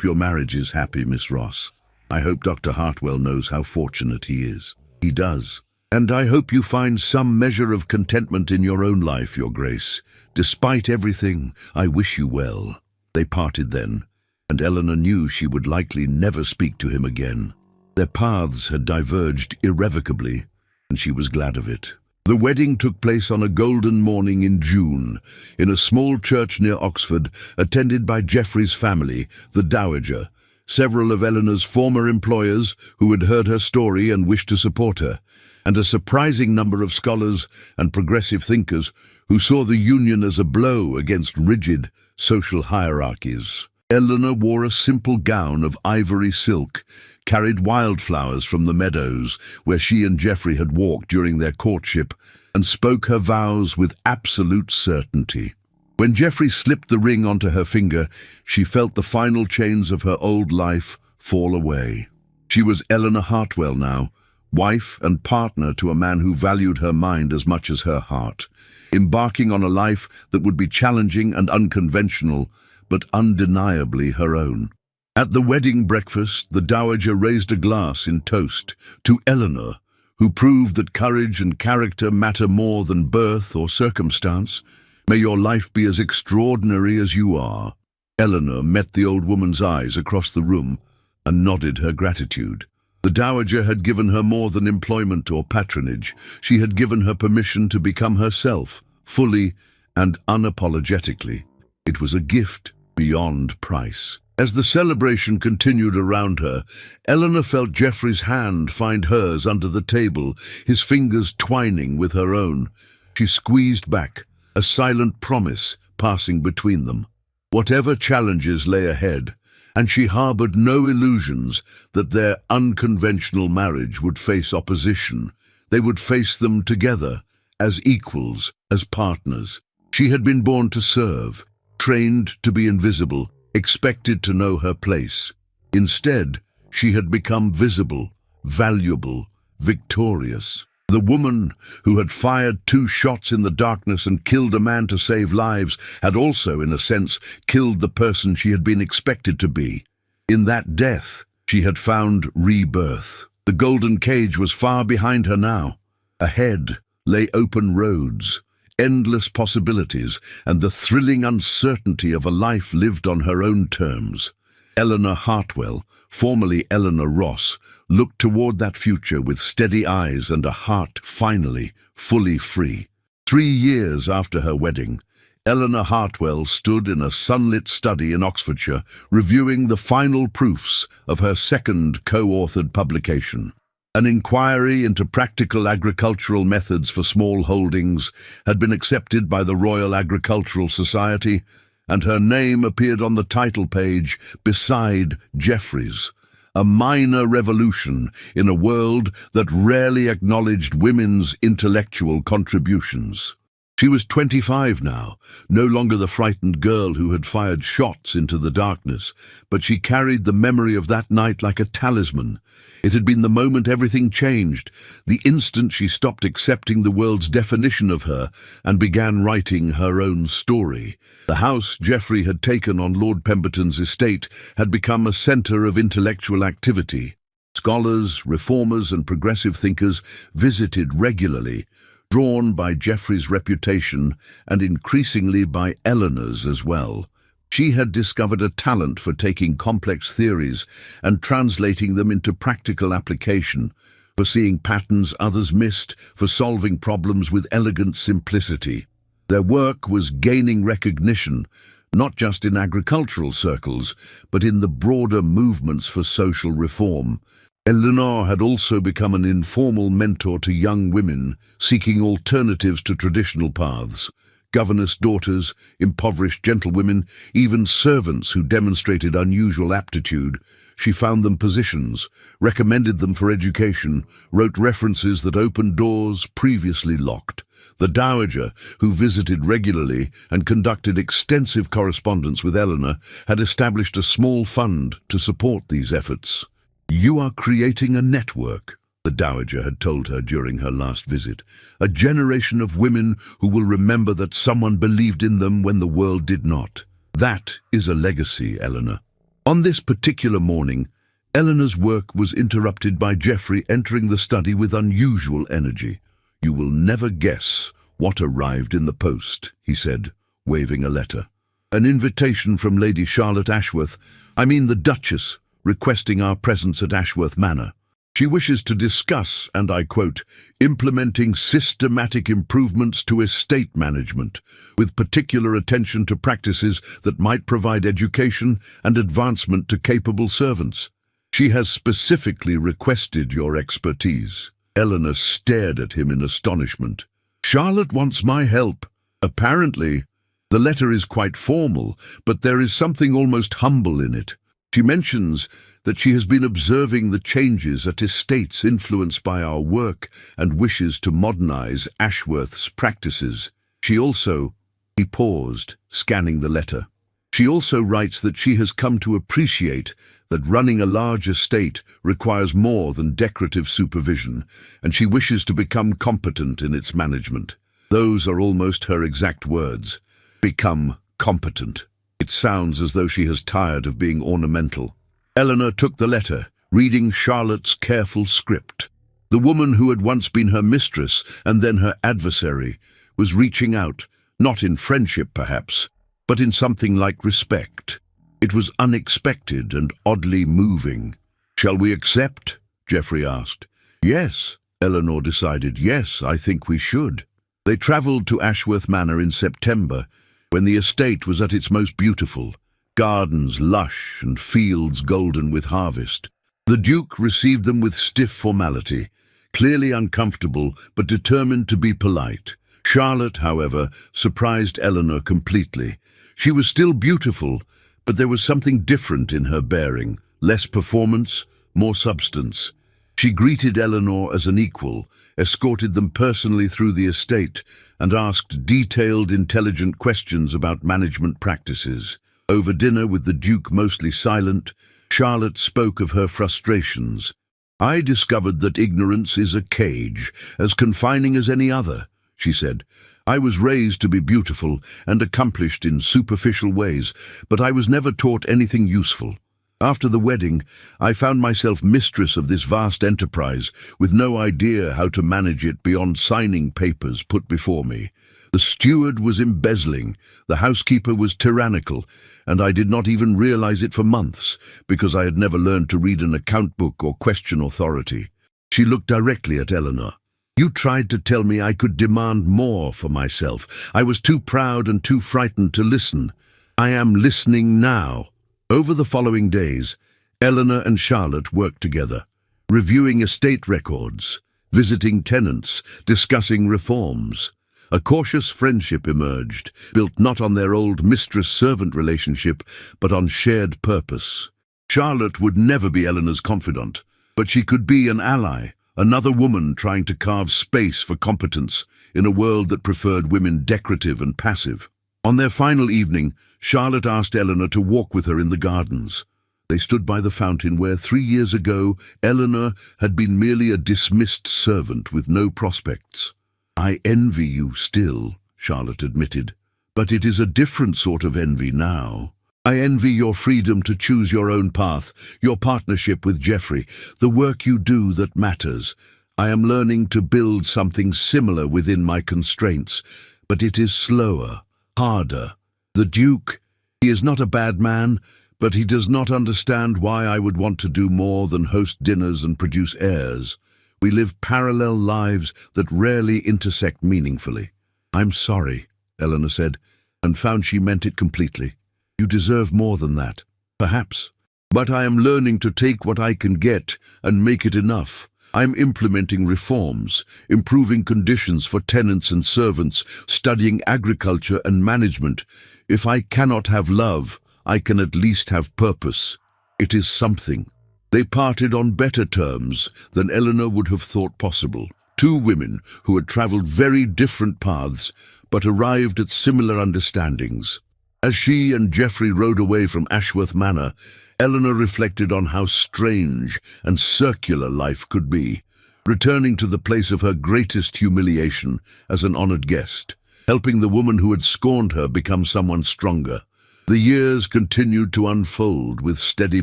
your marriage is happy, Miss Ross. I hope Dr. Hartwell knows how fortunate he is." "He does. And I hope you find some measure of contentment in your own life, Your Grace. Despite everything, I wish you well." They parted then, and Eleanor knew she would likely never speak to him again. Their paths had diverged irrevocably, and she was glad of it. The wedding took place on a golden morning in June, in a small church near Oxford, attended by Geoffrey's family, the dowager, several of Eleanor's former employers who had heard her story and wished to support her, and a surprising number of scholars and progressive thinkers who saw the union as a blow against rigid social hierarchies. Eleanor wore a simple gown of ivory silk, carried wildflowers from the meadows where she and Geoffrey had walked during their courtship, and spoke her vows with absolute certainty. When Geoffrey slipped the ring onto her finger, she felt the final chains of her old life fall away. She was Eleanor Hartwell now, wife and partner to a man who valued her mind as much as her heart, embarking on a life that would be challenging and unconventional, but undeniably her own. At the wedding breakfast, the dowager raised a glass in toast to Eleanor, who proved that courage and character matter more than birth or circumstance. "May your life be as extraordinary as you are." Eleanor met the old woman's eyes across the room, and nodded her gratitude. The dowager had given her more than employment or patronage. She had given her permission to become herself, fully and unapologetically. It was a gift beyond price. As the celebration continued around her, Eleanor felt Geoffrey's hand find hers under the table, his fingers twining with her own. She squeezed back, a silent promise passing between them. Whatever challenges lay ahead, and she harbored no illusions that their unconventional marriage would face opposition. They would face them together, as equals, as partners. She had been born to serve, trained to be invisible, expected to know her place. Instead, she had become visible, valuable, victorious. The woman who had fired 2 shots in the darkness and killed a man to save lives had also, in a sense, killed the person she had been expected to be. In that death, she had found rebirth. The golden cage was far behind her now. Ahead lay open roads, endless possibilities, and the thrilling uncertainty of a life lived on her own terms. Eleanor Hartwell, formerly Eleanor Ross, looked toward that future with steady eyes and a heart finally fully free. 3 years after her wedding, Eleanor Hartwell stood in a sunlit study in Oxfordshire, reviewing the final proofs of her second co-authored publication. An inquiry into practical agricultural methods for small holdings had been accepted by the Royal Agricultural Society, and her name appeared on the title page beside Geoffrey's. A minor revolution in a world that rarely acknowledged women's intellectual contributions. She was 25 now, no longer the frightened girl who had fired shots into the darkness, but she carried the memory of that night like a talisman. It had been the moment everything changed, the instant she stopped accepting the world's definition of her and began writing her own story. The house Geoffrey had taken on Lord Pemberton's estate had become a centre of intellectual activity. Scholars, reformers and progressive thinkers visited regularly, drawn by Geoffrey's reputation and increasingly by Eleanor's as well. She had discovered a talent for taking complex theories and translating them into practical application, for seeing patterns others missed, for solving problems with elegant simplicity. Their work was gaining recognition, not just in agricultural circles, but in the broader movements for social reform. Eleanor had also become an informal mentor to young women seeking alternatives to traditional paths. Governess daughters, impoverished gentlewomen, even servants who demonstrated unusual aptitude. She found them positions, recommended them for education, wrote references that opened doors previously locked. The dowager, who visited regularly and conducted extensive correspondence with Eleanor, had established a small fund to support these efforts. "You are creating a network," the dowager had told her during her last visit. "A generation of women who will remember that someone believed in them when the world did not. That is a legacy, Eleanor." On this particular morning, Eleanor's work was interrupted by Geoffrey entering the study with unusual energy. "You will never guess what arrived in the post," he said, waving a letter. "An invitation from Lady Charlotte Ashworth, the Duchess, requesting our presence at Ashworth Manor. She wishes to discuss, and I quote, implementing systematic improvements to estate management, with particular attention to practices that might provide education and advancement to capable servants. She has specifically requested your expertise." Eleanor stared at him in astonishment. "Charlotte wants my help. Apparently. The letter is quite formal, but there is something almost humble in it. She mentions that she has been observing the changes at estates influenced by our work and wishes to modernize Ashworth's practices. She also—" He paused, scanning the letter. "She also writes that she has come to appreciate that running a large estate requires more than decorative supervision, and she wishes to become competent in its management." Those are almost her exact words. Become competent. It sounds as though she has tired of being ornamental. Eleanor took the letter, reading Charlotte's careful script. The woman who had once been her mistress and then her adversary was reaching out, not in friendship perhaps, but in something like respect. It was unexpected and oddly moving. "Shall we accept?" Geoffrey asked. "Yes," Eleanor decided. "Yes, I think we should." They travelled to Ashworth Manor in September, when the estate was at its most beautiful, gardens lush and fields golden with harvest. The Duke received them with stiff formality, clearly uncomfortable but determined to be polite. Charlotte, however, surprised Eleanor completely. She was still beautiful, but there was something different in her bearing, less performance, more substance. She greeted Eleanor as an equal, escorted them personally through the estate, and asked detailed, intelligent questions about management practices. Over dinner, with the Duke mostly silent, Charlotte spoke of her frustrations. "I discovered that ignorance is a cage, as confining as any other," she said. "I was raised to be beautiful and accomplished in superficial ways, but I was never taught anything useful. After the wedding, I found myself mistress of this vast enterprise, with no idea how to manage it beyond signing papers put before me. The steward was embezzling, the housekeeper was tyrannical, and I did not even realize it for months, because I had never learned to read an account book or question authority." She looked directly at Eleanor. "You tried to tell me I could demand more for myself. I was too proud and too frightened to listen. I am listening now." Over the following days, Eleanor and Charlotte worked together, reviewing estate records, visiting tenants, discussing reforms. A cautious friendship emerged, built not on their old mistress-servant relationship, but on shared purpose. Charlotte would never be Eleanor's confidant, but she could be an ally, another woman trying to carve space for competence in a world that preferred women decorative and passive. On their final evening, Charlotte asked Eleanor to walk with her in the gardens. They stood by the fountain where 3 years ago Eleanor had been merely a dismissed servant with no prospects. "I envy you still," Charlotte admitted, "but it is a different sort of envy now. I envy your freedom to choose your own path, your partnership with Geoffrey, the work you do that matters. I am learning to build something similar within my constraints, but it is slower, harder. The Duke, he is not a bad man, but he does not understand why I would want to do more than host dinners and produce heirs. We live parallel lives that rarely intersect meaningfully." "I'm sorry," Eleanor said, and found she meant it completely. "You deserve more than that, perhaps. But I am learning to take what I can get and make it enough. I'm implementing reforms, improving conditions for tenants and servants, studying agriculture and management. If I cannot have love, I can at least have purpose. It is something." They parted on better terms than Eleanor would have thought possible. Two women who had travelled very different paths, but arrived at similar understandings. As she and Geoffrey rode away from Ashworth Manor, Eleanor reflected on how strange and circular life could be, returning to the place of her greatest humiliation as an honoured guest, helping the woman who had scorned her become someone stronger. The years continued to unfold with steady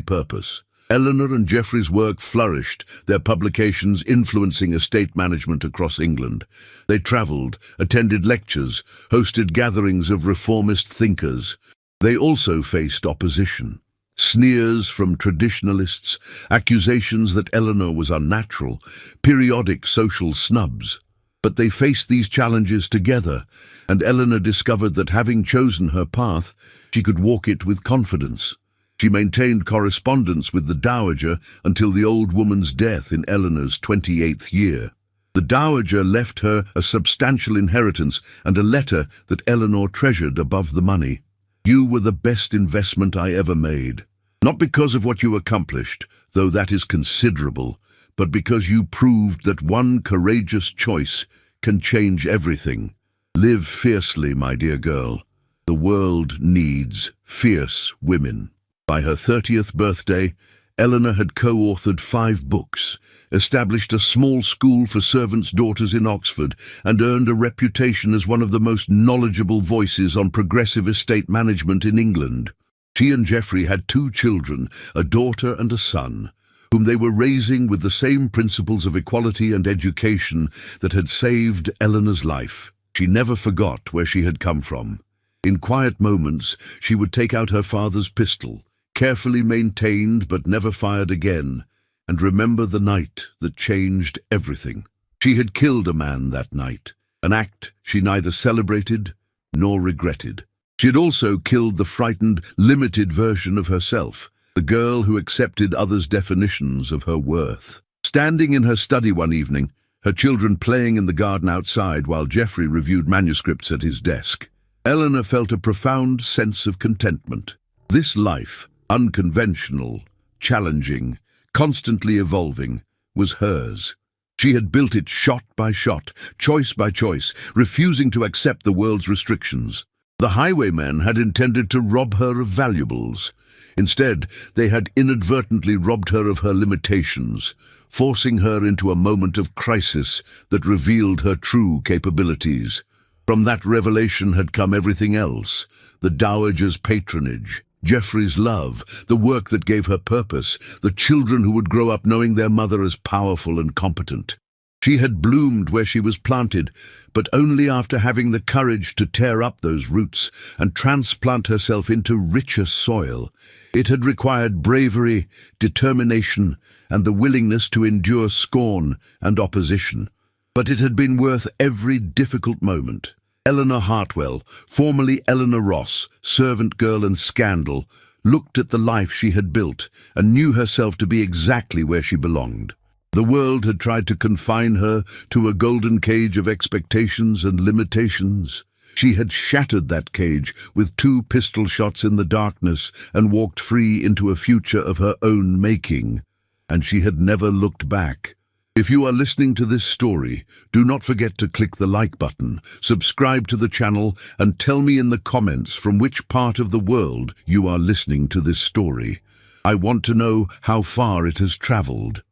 purpose. Eleanor and Geoffrey's work flourished, their publications influencing estate management across England. They travelled, attended lectures, hosted gatherings of reformist thinkers. They also faced opposition. Sneers from traditionalists, accusations that Eleanor was unnatural, periodic social snubs. But they faced these challenges together, and Eleanor discovered that having chosen her path, she could walk it with confidence. She maintained correspondence with the Dowager until the old woman's death in Eleanor's 28th year. The Dowager left her a substantial inheritance and a letter that Eleanor treasured above the money. "You were the best investment I ever made. Not because of what you accomplished, though that is considerable, but because you proved that one courageous choice can change everything. Live fiercely, my dear girl. The world needs fierce women." By her 30th birthday, Eleanor had co-authored 5 books, established a small school for servants' daughters in Oxford, and earned a reputation as one of the most knowledgeable voices on progressive estate management in England. She and Geoffrey had 2 children, a daughter and a son, whom they were raising with the same principles of equality and education that had saved Eleanor's life. She never forgot where she had come from. In quiet moments, she would take out her father's pistol, carefully maintained but never fired again, and remember the night that changed everything. She had killed a man that night, an act she neither celebrated nor regretted. She had also killed the frightened, limited version of herself, the girl who accepted others' definitions of her worth. Standing in her study one evening, her children playing in the garden outside while Geoffrey reviewed manuscripts at his desk, Eleanor felt a profound sense of contentment. This life, unconventional, challenging, constantly evolving, was hers. She had built it shot by shot, choice by choice, refusing to accept the world's restrictions. The highwaymen had intended to rob her of valuables. Instead, they had inadvertently robbed her of her limitations, forcing her into a moment of crisis that revealed her true capabilities. From that revelation had come everything else: the dowager's patronage, Geoffrey's love, the work that gave her purpose, the children who would grow up knowing their mother as powerful and competent. She had bloomed where she was planted, but only after having the courage to tear up those roots and transplant herself into richer soil. It had required bravery, determination, and the willingness to endure scorn and opposition. But it had been worth every difficult moment. Eleanor Hartwell, formerly Eleanor Ross, servant girl and scandal, looked at the life she had built and knew herself to be exactly where she belonged. The world had tried to confine her to a golden cage of expectations and limitations. She had shattered that cage with 2 pistol shots in the darkness and walked free into a future of her own making. And she had never looked back. If you are listening to this story, do not forget to click the like button, subscribe to the channel, and tell me in the comments from which part of the world you are listening to this story. I want to know how far it has traveled.